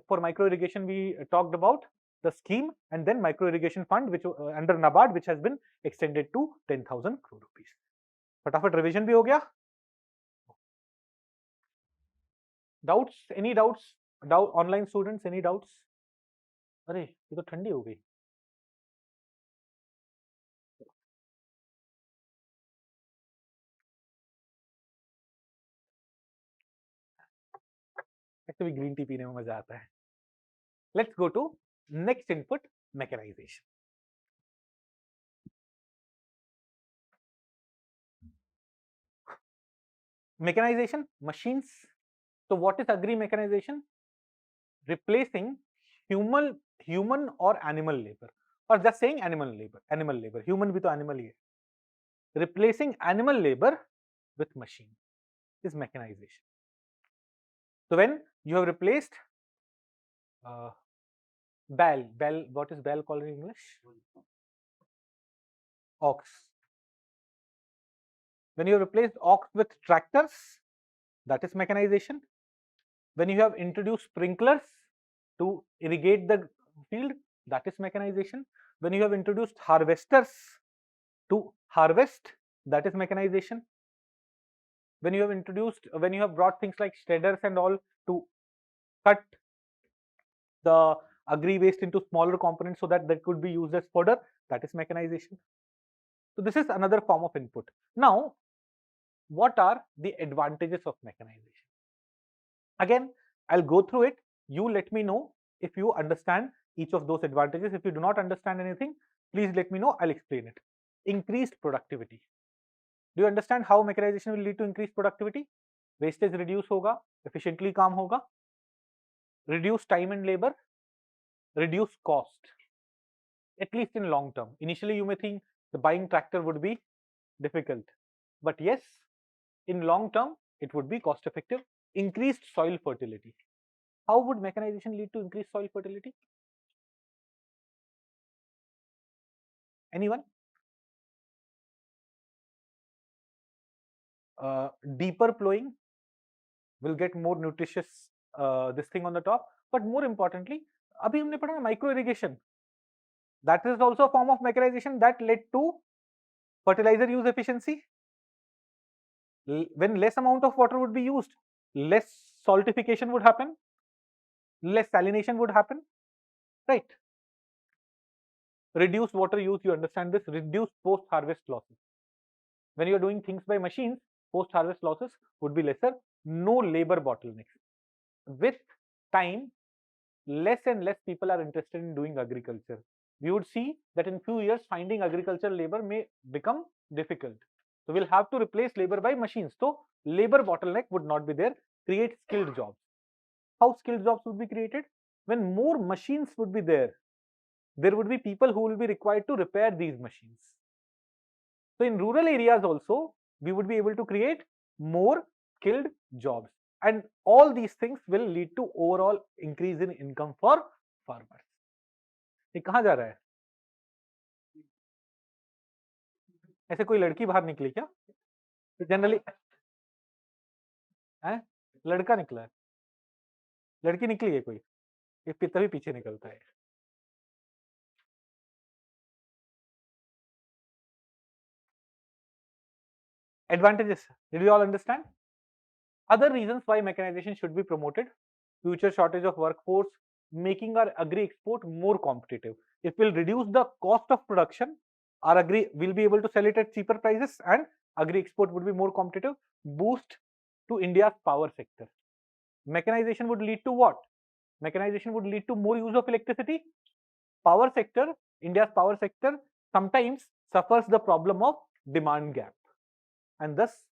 For micro irrigation, we talked about the scheme, and then micro irrigation fund, which under NABARD, which has been extended to 10,000 crore rupees. फटाफट revision भी हो गया. Doubts? Any doubts? Online students, any doubts? अरे ये तो ठंडी हो गई. ऐसे भी ग्रीन टी पीने में मजा आता है. Let's go to next input, mechanization. Mechanization, machines. So what is agri mechanization? Replacing human or animal labor, or just saying animal labor. Human भी तो animal ही है. Replacing animal labor with machine is mechanization. So when you have replaced bell, what is bell called in English? Ox. When you have replaced ox with tractors, that is mechanization. When you have introduced sprinklers to irrigate the field, that is mechanization. When you have introduced harvesters to harvest, that is mechanization. When you have brought things like shredders and all to cut the agri waste into smaller components so that could be used as fodder, that is mechanization. So this is another form of input. Now, what are the advantages of mechanization? Again, I'll go through it. You let me know if you understand each of those advantages. If you do not understand anything, please let me know. I'll explain it. Increased productivity. Do you understand how mechanization will lead to increased productivity? Wastage reduce होगा, efficiently काम होगा, reduce time and labor, reduce cost, at least in long term. Initially, you may think the buying tractor would be difficult, but yes, in long term, it would be cost effective. Increased soil fertility. How would mechanization lead to increased soil fertility? Anyone? Deeper plowing will get more nutritious this thing on the top, but more importantly, abhi humne padha micro irrigation. That is also a form of mechanization that led to fertilizer use efficiency. When less amount of water would be used, less saltification would happen, less salination would happen, right? Reduced water use, you understand this, reduced post-harvest losses. When you're doing things by machines, post-harvest losses would be lesser, no labor bottlenecks. With time, less and less people are interested in doing agriculture. We would see that in few years, finding agricultural labor may become difficult. So we'll have to replace labor by machines. So labor bottleneck would not be there, create skilled jobs. How skilled jobs would be created? When more machines would be there would be people who will be required to repair these machines. So in rural areas also, we would be able to create more skilled jobs. And all these things will lead to overall increase in income for farmers. ये कहाँ जा रहा है? ऐसे कोई लड़की बाहर निकली क्या? जनरली है, लड़का निकला है, लड़की निकली है कोई, ये तभी पीछे निकलता है. Advantages, did we all understand? Other reasons why mechanization should be promoted: future shortage of workforce, making our agri export more competitive. It will reduce the cost of production. Our agri will be able to sell it at cheaper prices, and agri export would be more competitive. Boost to India's power sector. Mechanization would lead to what? Mechanization would lead to more use of electricity. Power sector, India's power sector sometimes suffers the problem of demand gap, and thus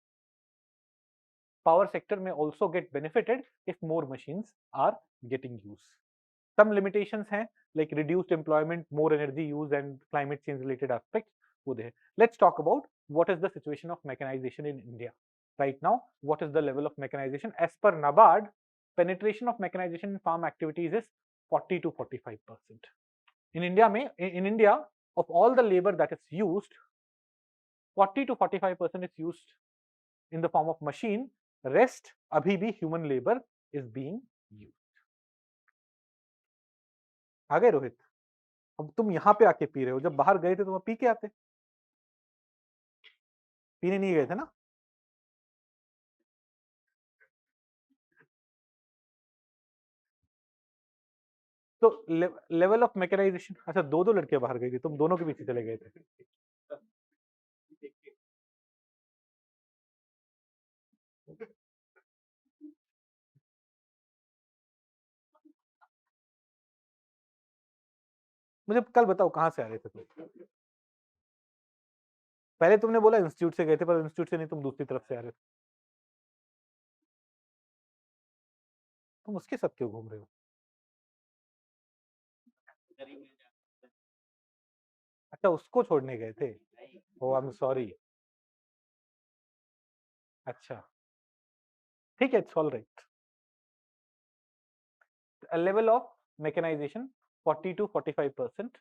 power sector may also get benefited if more machines are getting used. Some limitations हैं, like reduced employment, more energy use, and climate change related aspects. Let's talk about what is the situation of mechanization in India right now. What is the level of mechanization? As per NABARD, penetration of mechanization in farm activities is 40 to 45%. In India, of all the labor that is used, 40 to 45% is used in the form of machine. Rest abhi bhi human labor is being used. आ गए रोहित? अब तुम यहाँ पे आके P रहे हो, जब बाहर गए थे तो पी के आते. पीने नहीं गए थे ना? तो लेवल ऑफ मैकेनाइजेशन. अच्छा, दो लड़कियां बाहर गई थी, तुम दोनों के पीछे चले गए थे. मुझे कल बताओ कहाँ से आ रहे थे तुम? पहले तुमने बोला इंस्टीट्यूट से गए थे, पर इंस्टीट्यूट से नहीं, तुम दूसरी तरफ से आ रहे थे. तुम उसके साथ क्यों घूम रहे हो? अच्छा, उसको छोड़ने गए थे. Oh, I am sorry. अच्छा, ठीक है, it's all right. Level of mechanisation 40 to 45%.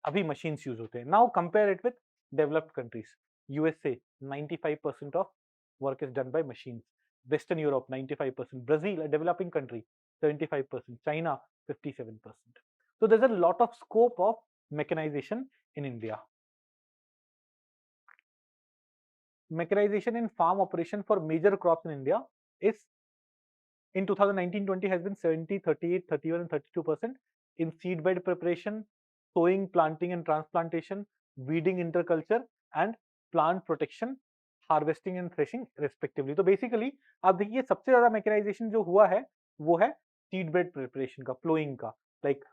अभी मशीन्स यूज होते हैं. Now compare it with developed countries. USA 95% of work is done by machines. Western Europe 95%. Brazil, a developing country, 75%. China 57%. So there's a lot of scope of mechanization in India. Mechanization in farm operation for major crops in India is in 2019-20 has been 70, 38, 31 and 32%. In seed bed preparation, sowing, planting and transplantation, weeding, interculture and plant protection, harvesting and threshing respectively. तो basically आप देखिए सबसे ज्यादा mechanisation जो हुआ है वो है सीड बेड प्रिपरेशन का, प्लोइंग का, like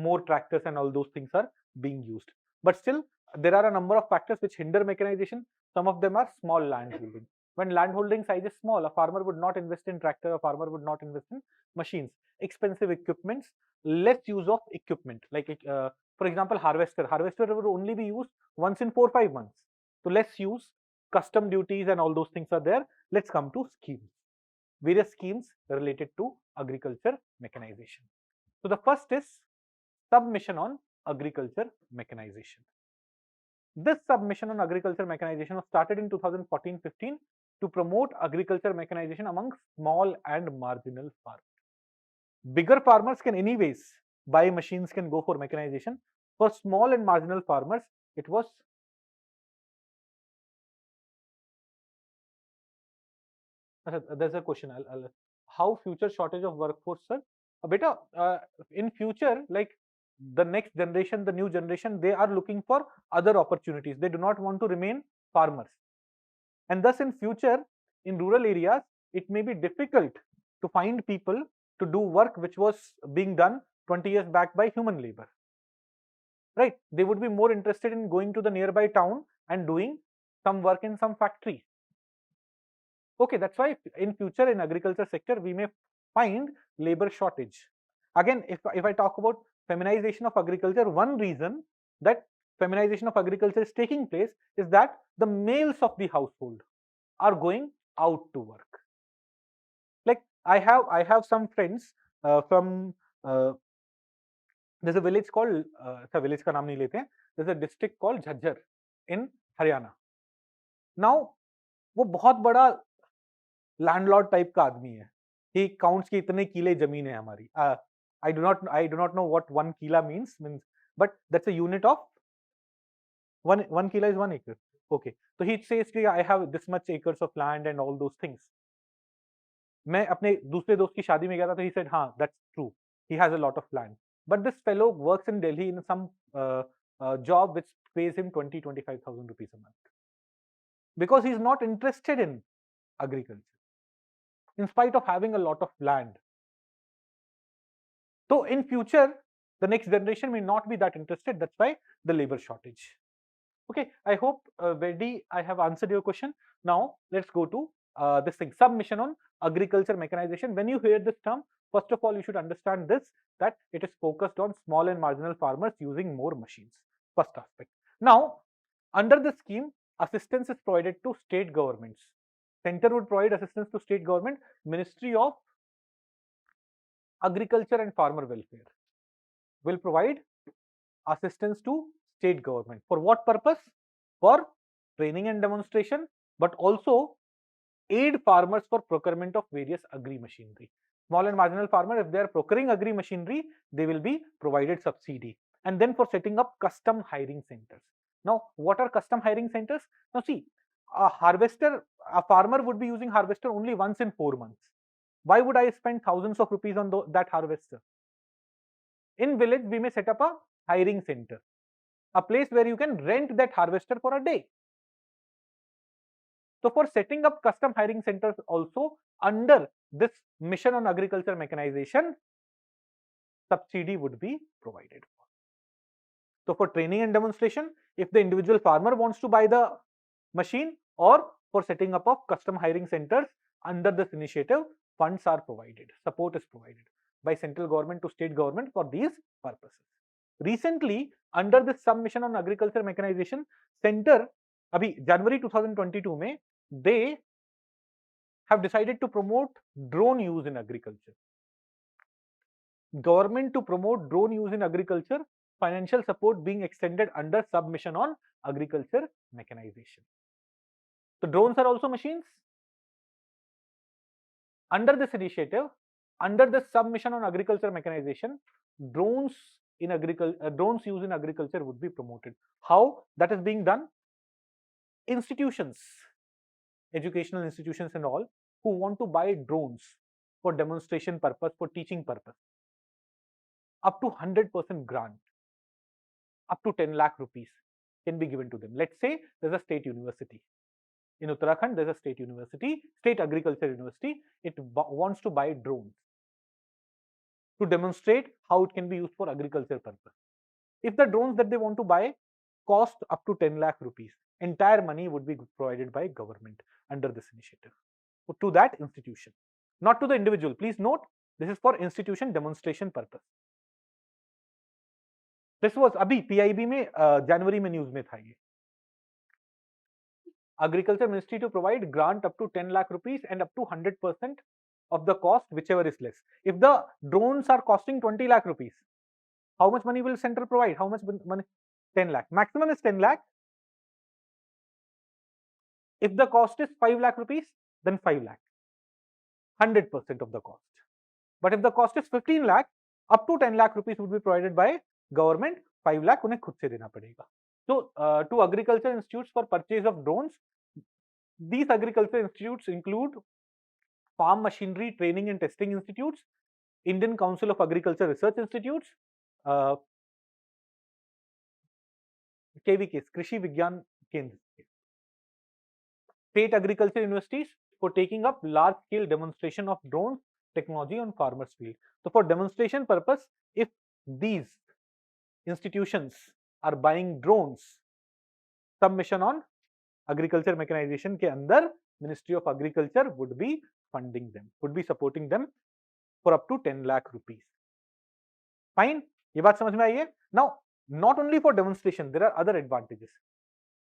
more tractors and all those things are being used. But still there are a number of factors which hinder mechanization. Some of them are small land holding. When land holding size is small, a farmer would not invest in tractor, a farmer would not invest in machines, expensive equipments, less use of equipment. Like for example, harvester would only be used once in 4 or 5 months. So less use, custom duties and all those things are there. Let's come to schemes. Various schemes related to agriculture mechanization. So the first is submission on agriculture mechanization. This submission on agriculture mechanization was started in 2014-15 to promote agriculture mechanization among small and marginal farmers. Bigger farmers can anyways buy machines, can go for mechanization. For small and marginal farmers, it was there's a question. How future shortage of workforce, sir? Beta, in future, like the next generation, the new generation, they are looking for other opportunities. They do not want to remain farmers. And thus, in future, in rural areas, it may be difficult to find people to do work which was being done 20 years back by human labor. Right? They would be more interested in going to the nearby town and doing some work in some factory. Okay, that's why in future in agriculture sector, we may find labor shortage. Again, if I talk about feminization of agriculture, one reason that feminization of agriculture is taking place is that the males of the household are going out to work. Like I have some friends from there's a village called village का नाम नहीं लेते हैं. There's a district called Jhajjar in Haryana. Now वो बहुत बड़ा landlord type का आदमी है. He counts कि इतने किले जमीन है हमारी. I do not know what 1 kila means, but that's a unit of one kila is 1 acre. Okay, so he says I have this much acres of land and all those things. मैं अपने दूसरे दोस्त की शादी में गया था, तो he said हाँ, that's true, he has a lot of land, but this fellow works in Delhi in some job which pays him 20-25,000 rupees a month because he's not interested in agriculture in spite of having a lot of land. So in future, the next generation may not be that interested. That's why the labor shortage. Okay, I hope Verdi, I have answered your question. Now let's go to this thing, submission on agriculture mechanization. When you hear this term, first of all, you should understand this, that it is focused on small and marginal farmers using more machines. First aspect. Now, under the scheme, assistance is provided to state governments. Center would provide assistance to state government, Ministry of Agriculture and Farmer Welfare will provide assistance to state government. For what purpose? For training and demonstration, but also aid farmers for procurement of various agri machinery. Small and marginal farmer, if they are procuring agri machinery, they will be provided subsidy. And then for setting up custom hiring centers. Now, what are custom hiring centers? Now see, a farmer would be using harvester only once in 4 months. Why would I spend thousands of rupees on that harvester? In village, we may set up a hiring center, a place where you can rent that harvester for a day. So for setting up custom hiring centers also under this mission on agriculture mechanization, subsidy would be provided. So for training and demonstration, if the individual farmer wants to buy the machine, or for setting up of custom hiring centers under this initiative, funds are provided, support is provided by central government to state government for these purposes. Recently, under this submission on agriculture mechanization, center abhi January 2022 mein they have decided to promote drone use in agriculture. Government to promote drone use in agriculture, financial support being extended under submission on agriculture mechanization. So drones are also machines. Under this initiative, under the submission on agriculture mechanization, drones used in agriculture would be promoted. How that is being done? Institutions, educational institutions and all, who want to buy drones for demonstration purpose, for teaching purpose, up to 100% grant, up to 10 lakh rupees can be given to them. Let's say there's a state university. In Uttarakhand, there's a state university, state agriculture university. It wants to buy drones to demonstrate how it can be used for agriculture purpose. If the drones that they want to buy cost up to 10 lakh rupees. Entire money would be provided by government under this initiative to that institution, not to the individual. Please note, this is for institution demonstration purpose. This was अभी PIB में जनवरी में news में था ये. Agriculture Ministry to provide grant up to 10 lakh rupees and up to 100% of the cost, whichever is less. If the drones are costing 20 lakh rupees, how much money will center provide? How much money? 10 lakh. Maximum is 10 lakh. If the cost is 5 lakh rupees, then 5 lakh. 100% of the cost. But if the cost is 15 lakh, up to 10 lakh rupees would be provided by government. 5 lakh उन्हें खुद से देना पड़ेगा. So, to agriculture institutes for purchase of drones, these agriculture institutes include Farm Machinery Training and Testing Institutes, Indian Council of Agriculture Research Institutes, KVKs, Krishi Vigyan Kendra, state agriculture universities for taking up large-scale demonstration of drone technology on farmers' field. So, for demonstration purpose, if these institutions are buying drones, submission on agriculture mechanization के अंदर Ministry of Agriculture would be funding them, would be supporting them for up to 10 lakh rupees. Fine, ये बात समझ में आई है? Now, not only for demonstration, there are other advantages.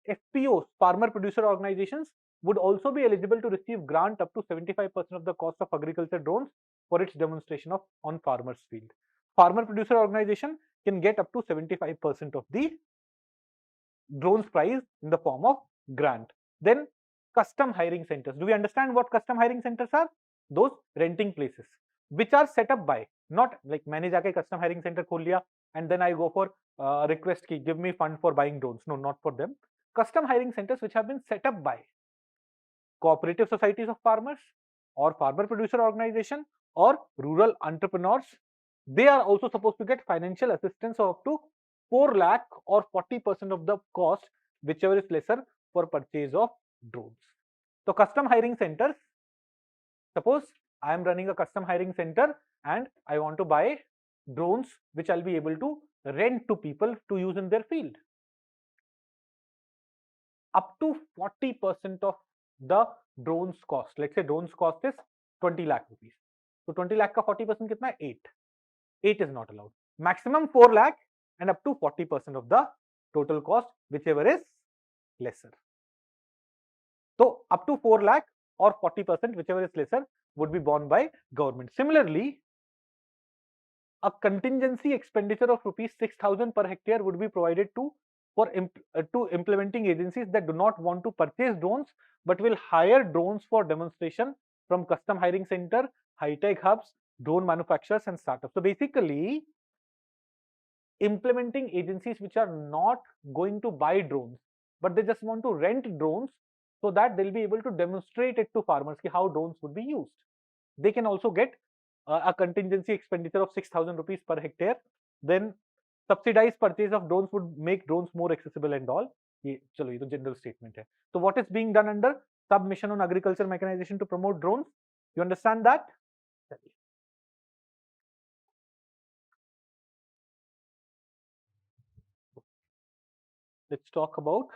FPOs, farmer producer organizations, would also be eligible to receive grant up to 75% of the cost of agriculture drones for its demonstration on farmers' field. Farmer producer organization can get up to 75% of the drones price in the form of grant. Then custom hiring centers. Do we understand what custom hiring centers are? Those renting places which are set up by, not like मैंने जाके custom hiring center खोल लिया and then I go for request ki give me fund for buying drones. No, not for them. Custom hiring centers which have been set up by cooperative societies of farmers or farmer producer organization or rural entrepreneurs. They are also supposed to get financial assistance of up to 4 lakh or 40% of the cost, whichever is lesser, for purchase of drones. So, custom hiring centers, suppose I am running a custom hiring center and I want to buy drones which I'll be able to rent to people to use in their field. Up to 40% of the drones cost. Let's say drones cost is 20 lakh rupees. So 20 lakh ka 40% kitna hai? 8. 8 is not allowed. Maximum 4 lakh and up to 40% of the total cost, whichever is lesser. So up to 4 lakh or 40%, whichever is lesser, would be borne by government. Similarly, a contingency expenditure of rupees 6,000 per hectare would be provided to implementing agencies that do not want to purchase drones but will hire drones for demonstration from custom hiring center, high-tech hubs, drone manufacturers and startups. So basically, implementing agencies which are not going to buy drones but they just want to rent drones so that they'll be able to demonstrate it to farmers how drones would be used. They can also get a contingency expenditure of 6,000 rupees per hectare. Then subsidized purchase of drones would make drones more accessible and all. चलो ये तो general statement है. So what is being done under submission on agriculture mechanization to promote drones? You understand that? Let's talk about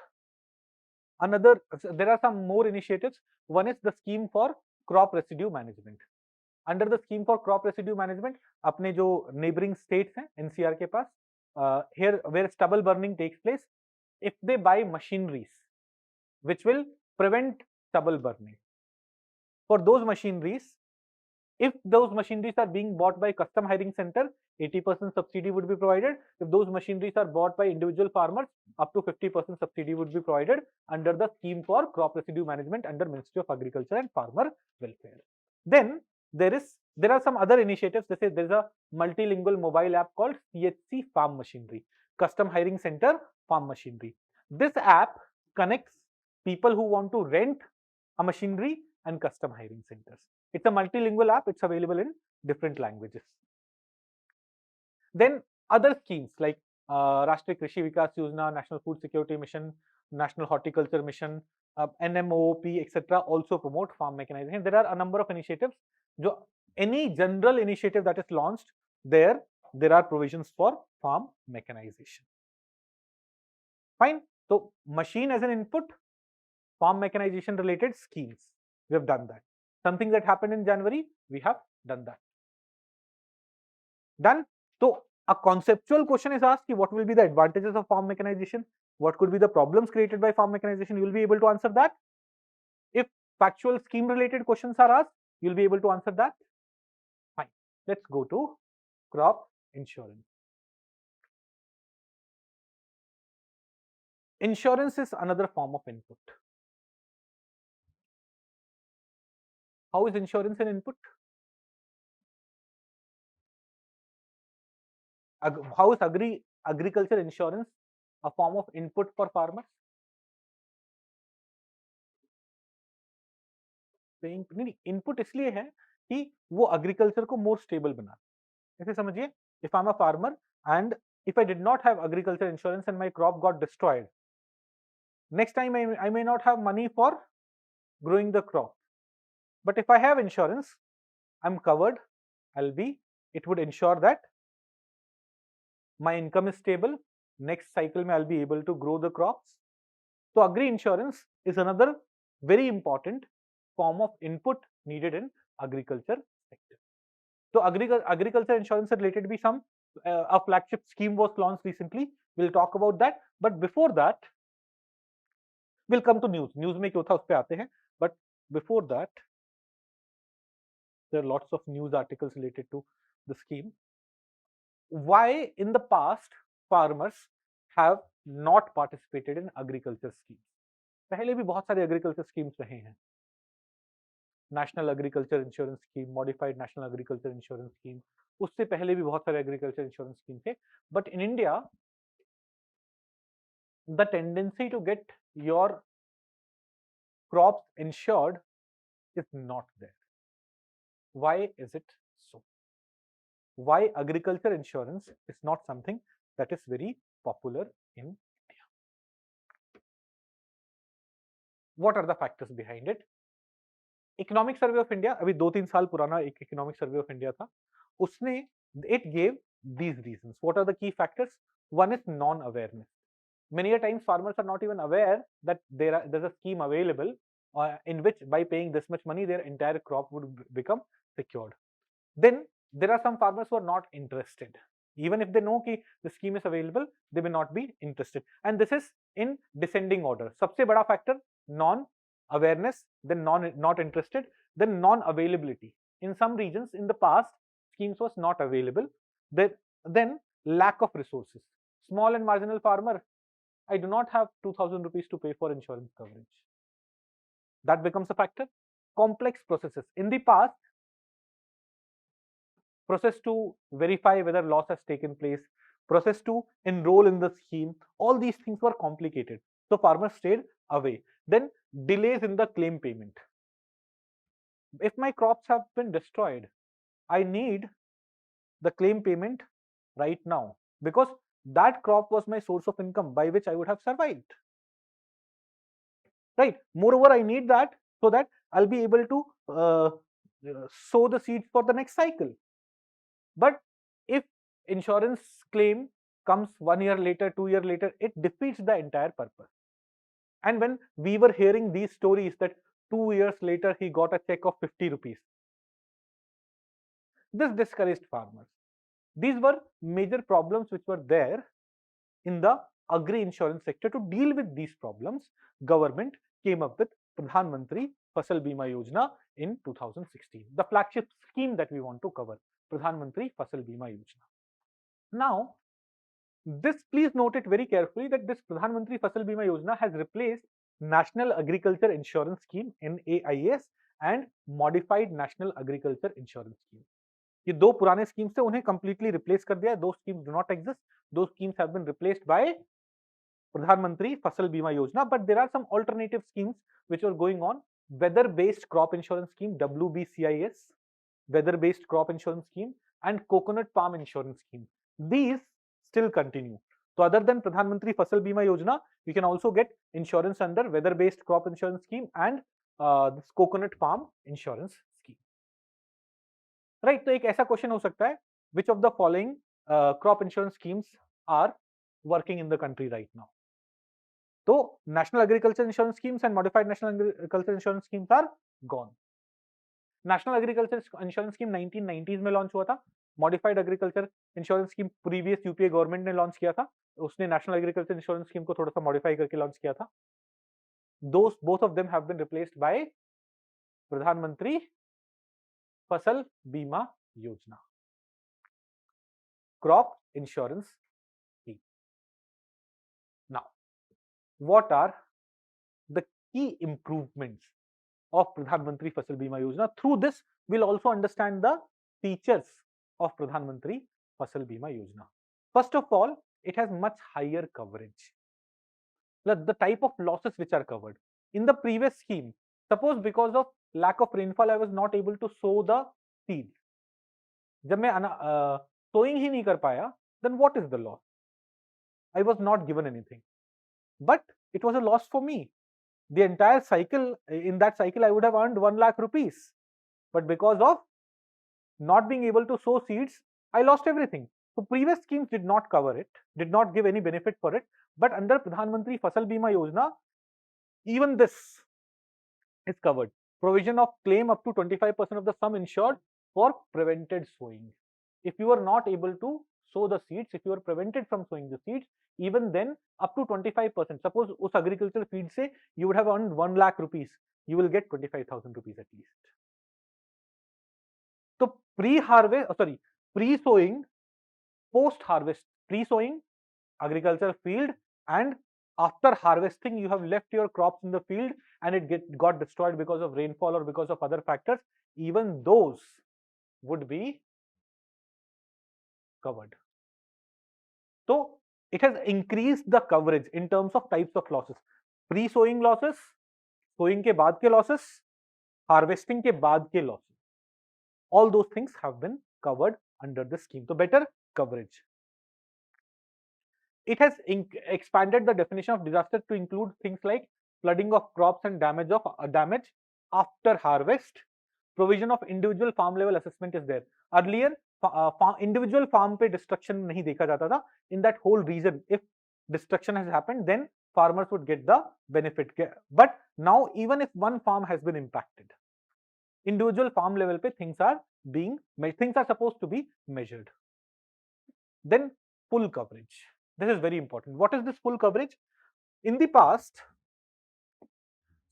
another. There are some more initiatives. One is the scheme for crop residue management. Under the scheme for crop residue management, अपने जो neighboring states हैं NCR के पास, here where stubble burning takes place, if they buy machineries which will prevent stubble burning, for those machineries, if those machineries are being bought by custom hiring center, 80% subsidy would be provided. If those machineries are bought by individual farmers, up to 50% subsidy would be provided under the scheme for crop residue management under Ministry of Agriculture and Farmer Welfare. Then there are some other initiatives. There is a multilingual mobile app called CHC Farm Machinery, Custom Hiring Center Farm Machinery. This app connects people who want to rent a machinery and custom hiring centers. It's a multilingual app. It's available in different languages. Then other schemes like Rashtriya Krishi Vikas Yojana, National Food Security Mission, National Horticulture Mission, NMOOP, etc. also promote farm mechanization. There are a number of initiatives. Any general initiative that is launched, there are provisions for farm mechanization. Fine. So machine as an input, farm mechanization related schemes. We have done that. Something that happened in January, we have done that. Done. So a conceptual question is asked, what will be the advantages of farm mechanization? What could be the problems created by farm mechanization? You will be able to answer that. If factual scheme related questions are asked, you'll be able to answer that. Fine. Let's go to crop insurance. Insurance is another form of input. How is insurance an input? How is agriculture insurance a form of input for farmers? नहीं, input इसलिए है कि वो agriculture को more stable बना, ऐसे समझिए, if I'm a farmer and if I did not have agriculture insurance and my crop got destroyed, next time I may not have money for growing the crop. But if I have insurance, I'm covered. It would ensure that my income is stable. Next cycle में I'll be able to grow the crops. So agri insurance is another very important form of input needed in agriculture sector. So agriculture insurance related भी some a flagship scheme was launched recently. We'll talk about that. But before that, we'll come to news. News में क्यों था उस पे आते हैं. But before that, there are lots of news articles related to the scheme. Why in the past farmers have not participated in agriculture schemes? पहले भी बहुत सारे एग्रीकल्चर स्कीम्स रहे हैं. National agriculture insurance scheme, modified national agriculture insurance scheme, उससे पहले भी बहुत सारे एग्रीकल्चर इंश्योरेंस स्कीम थे. But in India the tendency to get your crops insured is not there. Why is it so? Why agriculture insurance is not something that is very popular in India? What are the factors behind it? Economic survey of India, अभी 2-3 साल पुराना एक economic survey of India था, उसने it gave these reasons. What are the key factors? One is non-awareness. Many a times farmers are not even aware that there's a scheme available in which by paying this much money their entire crop would become secured. Then there are some farmers who are not interested. Even if they know कि the scheme is available, they may not be interested. And this is in descending order. सबसे बड़ा factor non-awareness, then not interested, then non-availability. In some regions in the past, schemes was not available. Then lack of resources. Small and marginal farmer, I do not have 2,000 rupees to pay for insurance coverage. That becomes a factor. Complex processes. In the past, process to verify whether loss has taken place, process to enroll in the scheme, all these things were complicated. So farmers stayed away. Then delays in the claim payment. If my crops have been destroyed, I need the claim payment right now because that crop was my source of income by which I would have survived. Right. Moreover, I need that so that I'll be able to sow the seeds for the next cycle. But if insurance claim comes 1 year later, 2 years later, it defeats the entire purpose. And when we were hearing these stories that 2 years later he got a check of 50 rupees, this discouraged farmers. These were major problems which were there in the agri insurance sector. To deal with these problems, government came up with Pradhan Mantri Fasal Bima Yojana in 2016, the flagship scheme that we want to cover, Pradhan Mantri Fasal Bima Yojana. Now, this, please note it very carefully that this Pradhan Mantri Fasal Bima Yojana has replaced National Agriculture Insurance Scheme NAIS and Modified National Agriculture Insurance Scheme. ये दो पुराने schemes थे, उन्हें completely replace कर दिया है. दो schemes do not exist. दो schemes have been replaced by Pradhan Mantri Fasal Bima Yojana. But there are some alternative schemes which are going on. Weather based crop insurance scheme WBCIS, weather based crop insurance scheme, and coconut palm insurance scheme. These still continue. So other than Pradhan Mantri Fasal Bima Yojana, you can also get insurance under weather based crop insurance scheme and this coconut palm insurance scheme. Right. तो एक ऐसा question हो सकता है, which of the following crop insurance schemes are working in the country right now? So national agriculture insurance schemes and modified national agriculture insurance schemes are gone. National agriculture insurance scheme 1990s में launch हुआ था. Modified agriculture insurance scheme previous UPA government ने launch किया था. उसने national agriculture insurance scheme को थोड़ा सा मॉडिफाई करके लॉन्च किया था. Both of them have been replaced by Pradhan Mantri Fasal Bima Yojana, crop insurance scheme. Now what are the key improvements of Pradhan Mantri Fasal Bima Yojana? Through this, we'll also understand the features of Pradhan Mantri Fasal Bima Yojana. First of all, it has much higher coverage. The type of losses which are covered. In the previous scheme, suppose because of lack of rainfall, I was not able to sow the seed. जब मैं sowing ही नहीं कर पाया, then what is the loss? I was not given anything. But it was a loss for me. The entire cycle, in that cycle, I would have earned 1 lakh rupees. But because of not being able to sow seeds, I lost everything. So previous schemes did not cover it, did not give any benefit for it. But under Pradhan Mantri Fasal Bima Yojana, even this is covered. Provision of claim up to 25% of the sum insured for prevented sowing. If you are not able to sow the seeds, if you are prevented from sowing the seeds, even then up to 25%. Suppose us agricultural field say you would have earned 1 lakh rupees, you will get 25,000 rupees at least. So pre-sowing, post-harvest, pre-sowing, agricultural field, and after harvesting you have left your crops in the field and it got destroyed because of rainfall or because of other factors, even those would be covered. So it has increased the coverage in terms of types of losses. Pre-sowing losses, sowing के बाद के losses, harvesting के बाद के losses. All those things have been covered under the scheme. So better coverage. It has expanded the definition of disaster to include things like flooding of crops and damage after harvest. Provision of individual farm level assessment is there. Earlier, individual farm पे destruction नहीं देखा जाता था. In that whole region, if destruction has happened, then farmers would get the benefit. But now, even if one farm has been impacted, individual farm level पे things are supposed to be measured. Then full coverage. This is very important. What is this full coverage? In the past,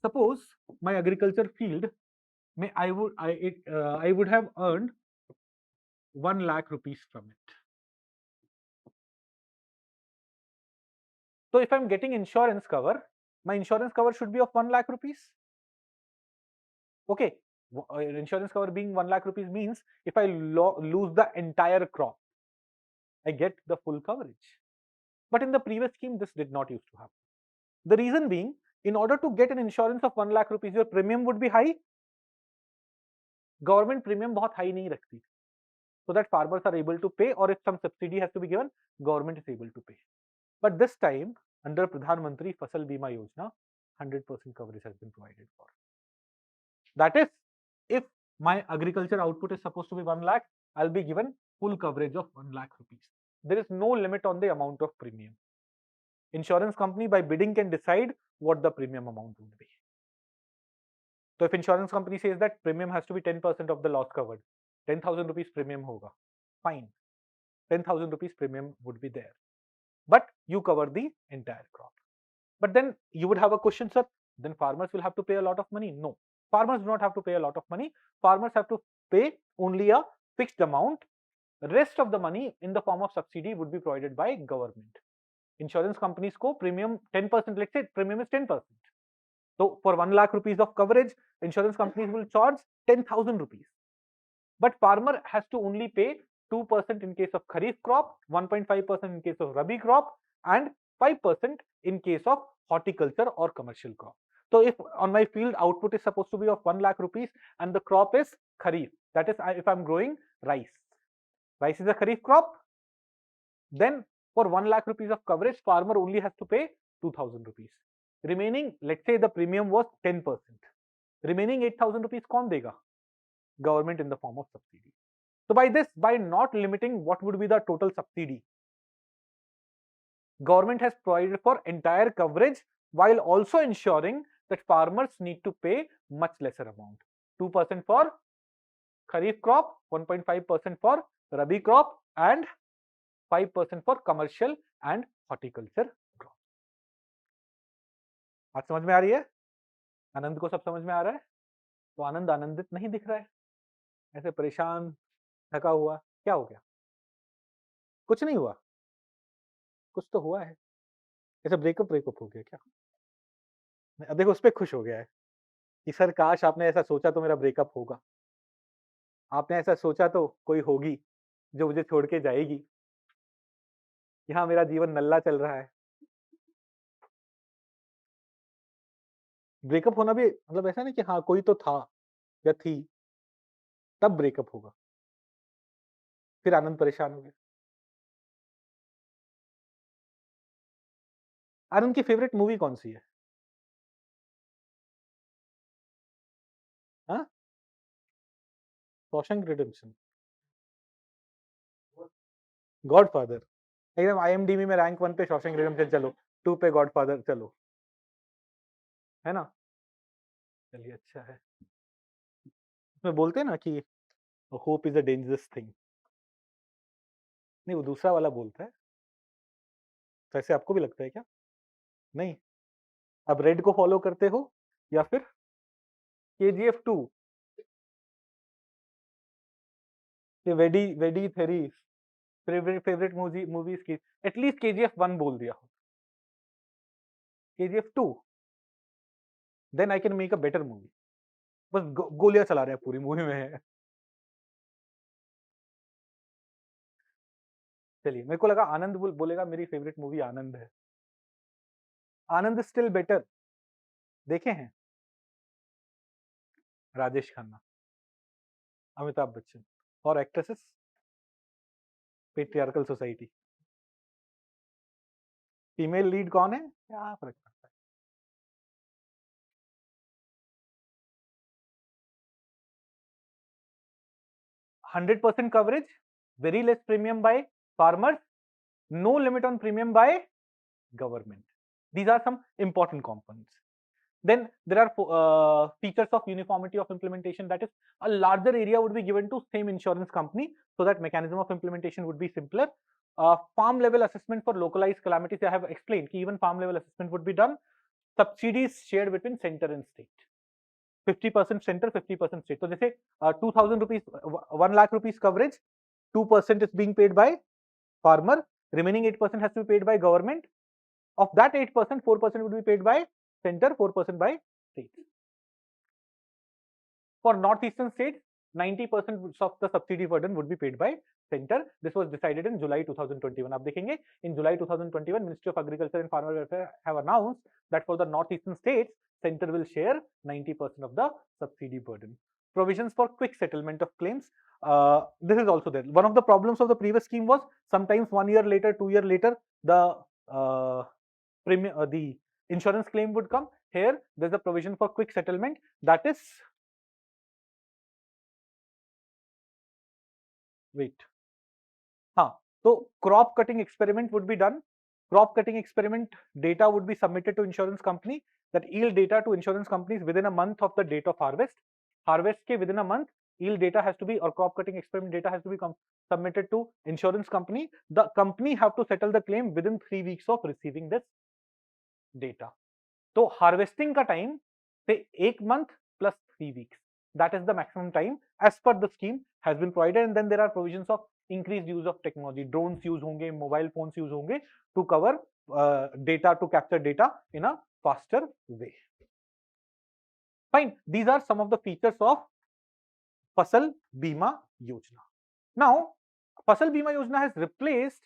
suppose my agriculture field, I would have earned 1 lakh rupees from it. So if I'm getting insurance cover, my insurance cover should be of 1 lakh rupees. Okay, insurance cover being 1 lakh rupees means if I lose the entire crop, I get the full coverage. But in the previous scheme, this did not used to happen. The reason being, in order to get an insurance of 1 lakh rupees, your premium would be high. Government premium बहुत high नहीं रखती, so that farmers are able to pay, or if some subsidy has to be given, government is able to pay. But this time, under Pradhan Mantri Fasal Bima Yojana, 100% coverage has been provided for. That is, if my agriculture output is supposed to be 1 lakh, I'll be given full coverage of 1 lakh rupees. There is no limit on the amount of premium. Insurance company by bidding can decide what the premium amount would be. So if insurance company says that premium has to be 10% of the loss covered, 10,000 rupees premium hoga, fine, 10,000 rupees premium would be there. But you cover the entire crop. But then you would have a question, sir, then farmers will have to pay a lot of money. No, farmers do not have to pay a lot of money. Farmers have to pay only a fixed amount. Rest of the money in the form of subsidy would be provided by government. Insurance companies ko premium 10%, let's say premium is 10%. So for 1 lakh rupees of coverage, insurance companies will charge 10,000 rupees. But farmer has to only pay 2% in case of Kharif crop, 1.5% in case of Rabi crop, and 5% in case of horticulture or commercial crop. So if on my field output is supposed to be of 1 lakh rupees and the crop is Kharif, that is if I'm growing rice. Rice is a Kharif crop, then for 1 lakh rupees of coverage, farmer only has to pay 2,000 rupees. Remaining, let's say the premium was 10%. Remaining 8,000 rupees kaun dega? Government in the form of subsidy. So by not limiting what would be the total subsidy, government has provided for entire coverage while also ensuring that farmers need to pay much lesser amount. 2% for Kharif crop, 1.5% for Rabi crop, and 5% for commercial and horticulture crop. आज समझ में आ रही है? आनंद को सब समझ में आ रहा है? तो आनंद आनंदित नहीं दिख रहा है, ऐसे परेशान, थका हुआ, क्या हो गया? कुछ नहीं हुआ, कुछ तो हुआ है, ऐसे ब्रेकअप हो गया क्या? देखो उस पे खुश हो गया है कि सर काश आपने ऐसा सोचा तो मेरा ब्रेकअप होगा, आपने ऐसा सोचा तो कोई होगी जो मुझे छोड़ के जाएगी, यहाँ मेरा जीवन नल्ला चल रहा है। ब्रेकअप होना भी मतलब ऐसा नहीं कि हाँ कोई तो था या थी, तब ब्रेकअप होगा, फिर आनंद परेशान हो गया। आनंद की फेवरेट मूवी कौन सी है? हाँ, शॉशैंक रिडेम्पशन, गॉडफादर, एकदम IMDb में रैंक 1 पे शॉशैंक रिडेम्पशन चलो, 2 पे गॉडफादर चलो, है ना? चलिए अच्छा है। उसमें बोलते हैं ना कि hope is a dangerous thing, नहीं वो दूसरा वाला बोलता है, तो ऐसे आपको भी लगता है क्या? नहीं, अब रेड को फॉलो करते हो या फिर KGF 2, ये वेडी वेडी थेरीज फेवरेट मूवीज की, एटलीस्ट KGF 1 बोल दिया हो, KGF 2, then I can make a better movie. बस गोलियां चला रहे हैं पूरी मूवी में। चलिए, मेरे को लगा आनंद बोलेगा मेरी फेवरेट मूवी आनंद है। आनंद स्टिल बेटर, देखे हैं? राजेश खन्ना, अमिताभ बच्चन और actresses, patriarchal society. Female lead कौन है, क्या फर्क पड़ता है? 100% coverage, very less premium by farmers, no limit on premium by government. These are some important components. Then there are features of uniformity of implementation, that is a larger area would be given to same insurance company so that mechanism of implementation would be simpler. Farm level assessment for localized calamities, I have explained कि even farm level assessment would be done. Subsidies shared between center and state. 50% center, 50% state. So जैसे 2000 rupees, 1 lakh rupees coverage, 2% is being paid by farmer, remaining 8% has to be paid by government. Of that 8%, 4% would be paid by center, 4% by state. For northeastern states, 90% of the subsidy burden would be paid by center. This was decided in July 2021. आप देखेंगे in July 2021, Ministry of Agriculture and Farmer Welfare have announced that for the northeastern states, center will share 90% of the subsidy burden. Provisions for quick settlement of claims. This is also there. One of the problems of the previous scheme was sometimes 1 year later, 2 year later, the insurance claim would come. Here, there's a provision for quick settlement, that is, wait, so crop cutting experiment would be done. Crop cutting experiment data would be submitted to insurance company, that yield data to insurance companies within a month of the date of harvest. Harvest ke within a month, yield data has to be, or crop cutting experiment data has to be submitted to insurance company. The company have to settle the claim within 3 weeks of receiving this data. So harvesting ka time, say 1 month plus 3 weeks. That is the maximum time as per the scheme has been provided. And then there are provisions of increased use of technology. Drones use honge, mobile phones use honge to cover data, to capture data in a faster way. Fine. These are some of the features of Fasal Bima Yojana. Now, Fasal Bima Yojana has replaced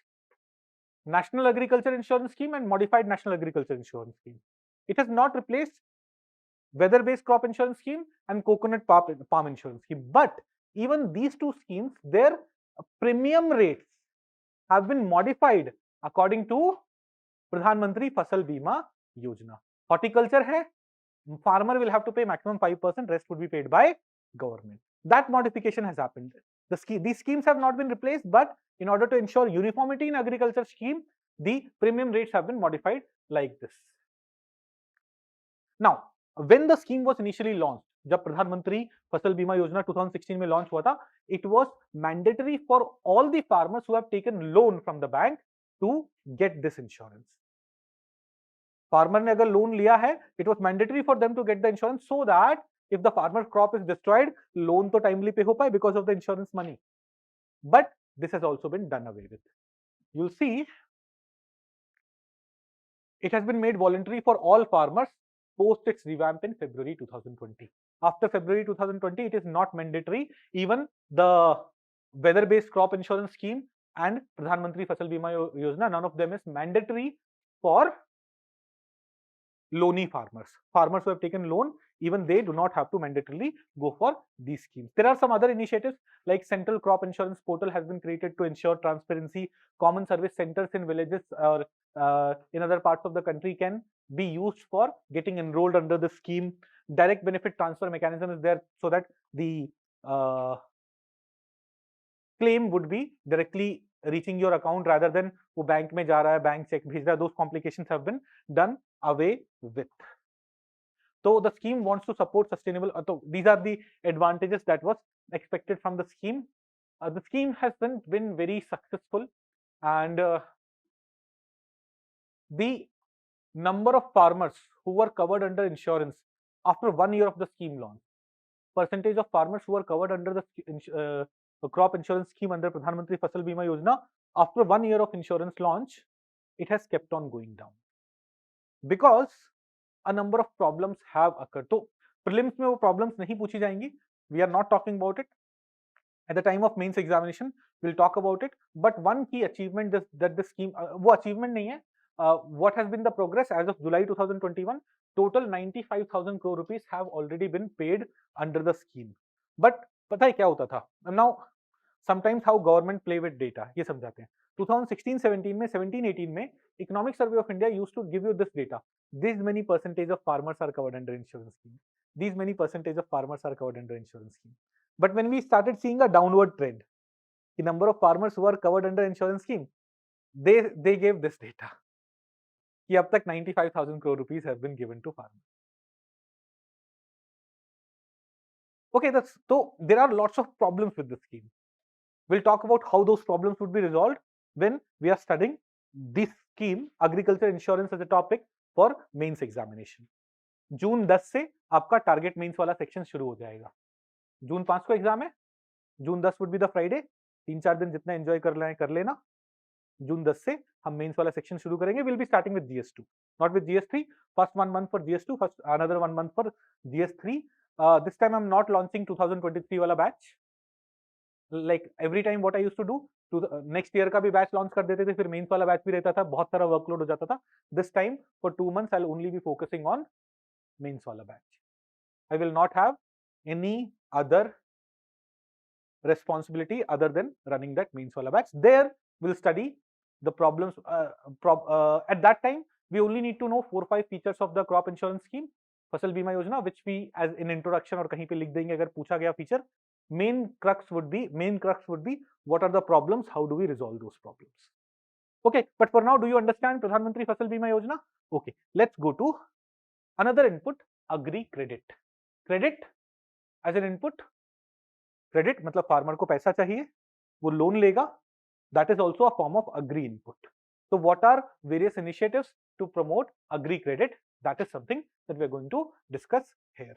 National Agriculture Insurance Scheme and Modified National Agriculture Insurance Scheme. It has not replaced weather-based crop insurance scheme and coconut palm insurance scheme. But even these two schemes, their premium rates have been modified according to Pradhan Mantri Fasal Bima Yojana. Horticulture hai, farmer will have to pay maximum 5%, rest would be paid by government. That modification has happened. These schemes have not been replaced, but in order to ensure uniformity in agriculture scheme, the premium rates have been modified like this. Now, when the scheme was initially launched, जब प्रधानमंत्री फसल बीमा योजना 2016 में launch हुआ था, it was mandatory for all the farmers who have taken loan from the bank to get this insurance. Farmer ने अगर loan लिया है, it was mandatory for them to get the insurance so that if the farmer crop is destroyed, loan तो timely पे हो पाए because of the insurance money. But this has also been done away with. You'll see it has been made voluntary for all farmers post its revamp in February 2020. After February 2020, it is not mandatory. Even the weather-based crop insurance scheme and Pradhan Mantri Fasal Bima Yojana, none of them is mandatory for loany farmers. Farmers who have taken loan, even they do not have to mandatorily go for these schemes. There are some other initiatives like Central Crop Insurance Portal has been created to ensure transparency. Common service centers in villages or in other parts of the country can be used for getting enrolled under the scheme. Direct benefit transfer mechanism is there so that the claim would be directly reaching your account rather than वो bank में जा रहा है, bank cheque भेज रहा है. Those complications have been done away with. So the scheme wants to support sustainable. So these are the advantages that was expected from the scheme. The scheme has been very successful, and the number of farmers who were covered under insurance after 1 year of the scheme launch, percentage of farmers who were covered under the crop insurance scheme under Pradhan Mantri Fasal Bima Yojana after 1 year of insurance launch, it has kept on going down because a number of problems have occurred. So prelims में वो problems नहीं पूछी जाएंगी. We are not talking about it. At the time of mains examination, we'll talk about it. But one key achievement is that the scheme, वो achievement नहीं है. What has been the progress as of July 2021? Total 95,000 crore rupees have already been paid under the scheme. But पता है क्या होता था? Now, sometimes how government play with data, ये समझाते हैं. 2016-17 में, 17-18 में, Economic Survey of India used to give you this data. This many percentage of farmers are covered under insurance scheme. These many percentage of farmers are covered under insurance scheme. But when we started seeing a downward trend, the number of farmers who are covered under insurance scheme, they gave this data. कि अब तक 95,000 crore rupees have been given to farmers. Okay, so there are lots of problems with this scheme. We'll talk about how those problems would be resolved when we are studying this scheme, agriculture insurance as a topic for mains examination. जून 10 से आपका target mains वाला section शुरू हो जाएगा. जून 5 को exam है. जून 10 would be the Friday. 3-4 दिन जितना एंजॉय कर लेना. जून 10 से हम मेंस वाला सेक्शन शुरू करेंगे. Will be starting with GS2, not with GS3. First 1 month for GS2, first another 1 month for GS3. This time I'm not launching 2023 वाला batch. Like every time what I used to do, next year का भी batch launch कर देते थे, फिर mains वाला batch भी रहता था, बहुत सारा वर्कलोड हो जाता था. This time for 2 months I'll only be focusing on mains wala batch. I will not have any other responsibility other than running that mains wala batch. There we'll study the problems. At that time we only need to know 4-5 features of the crop insurance scheme, Fasal Bima Yojana, which we as in introduction और कहीं पे लिख देंगे अगर पूछा गया feature. Main crux would be what are the problems, how do we resolve those problems. Okay, but for now, do you understand Pradhan Mantri Fasal Bima Yojana? Okay, let's go to another input, agri credit. Credit as an input. Credit मतलब farmer को पैसा चाहिए, वो loan लेगा. That is also a form of agri input. So what are various initiatives to promote agri credit? That is something that we are going to discuss here.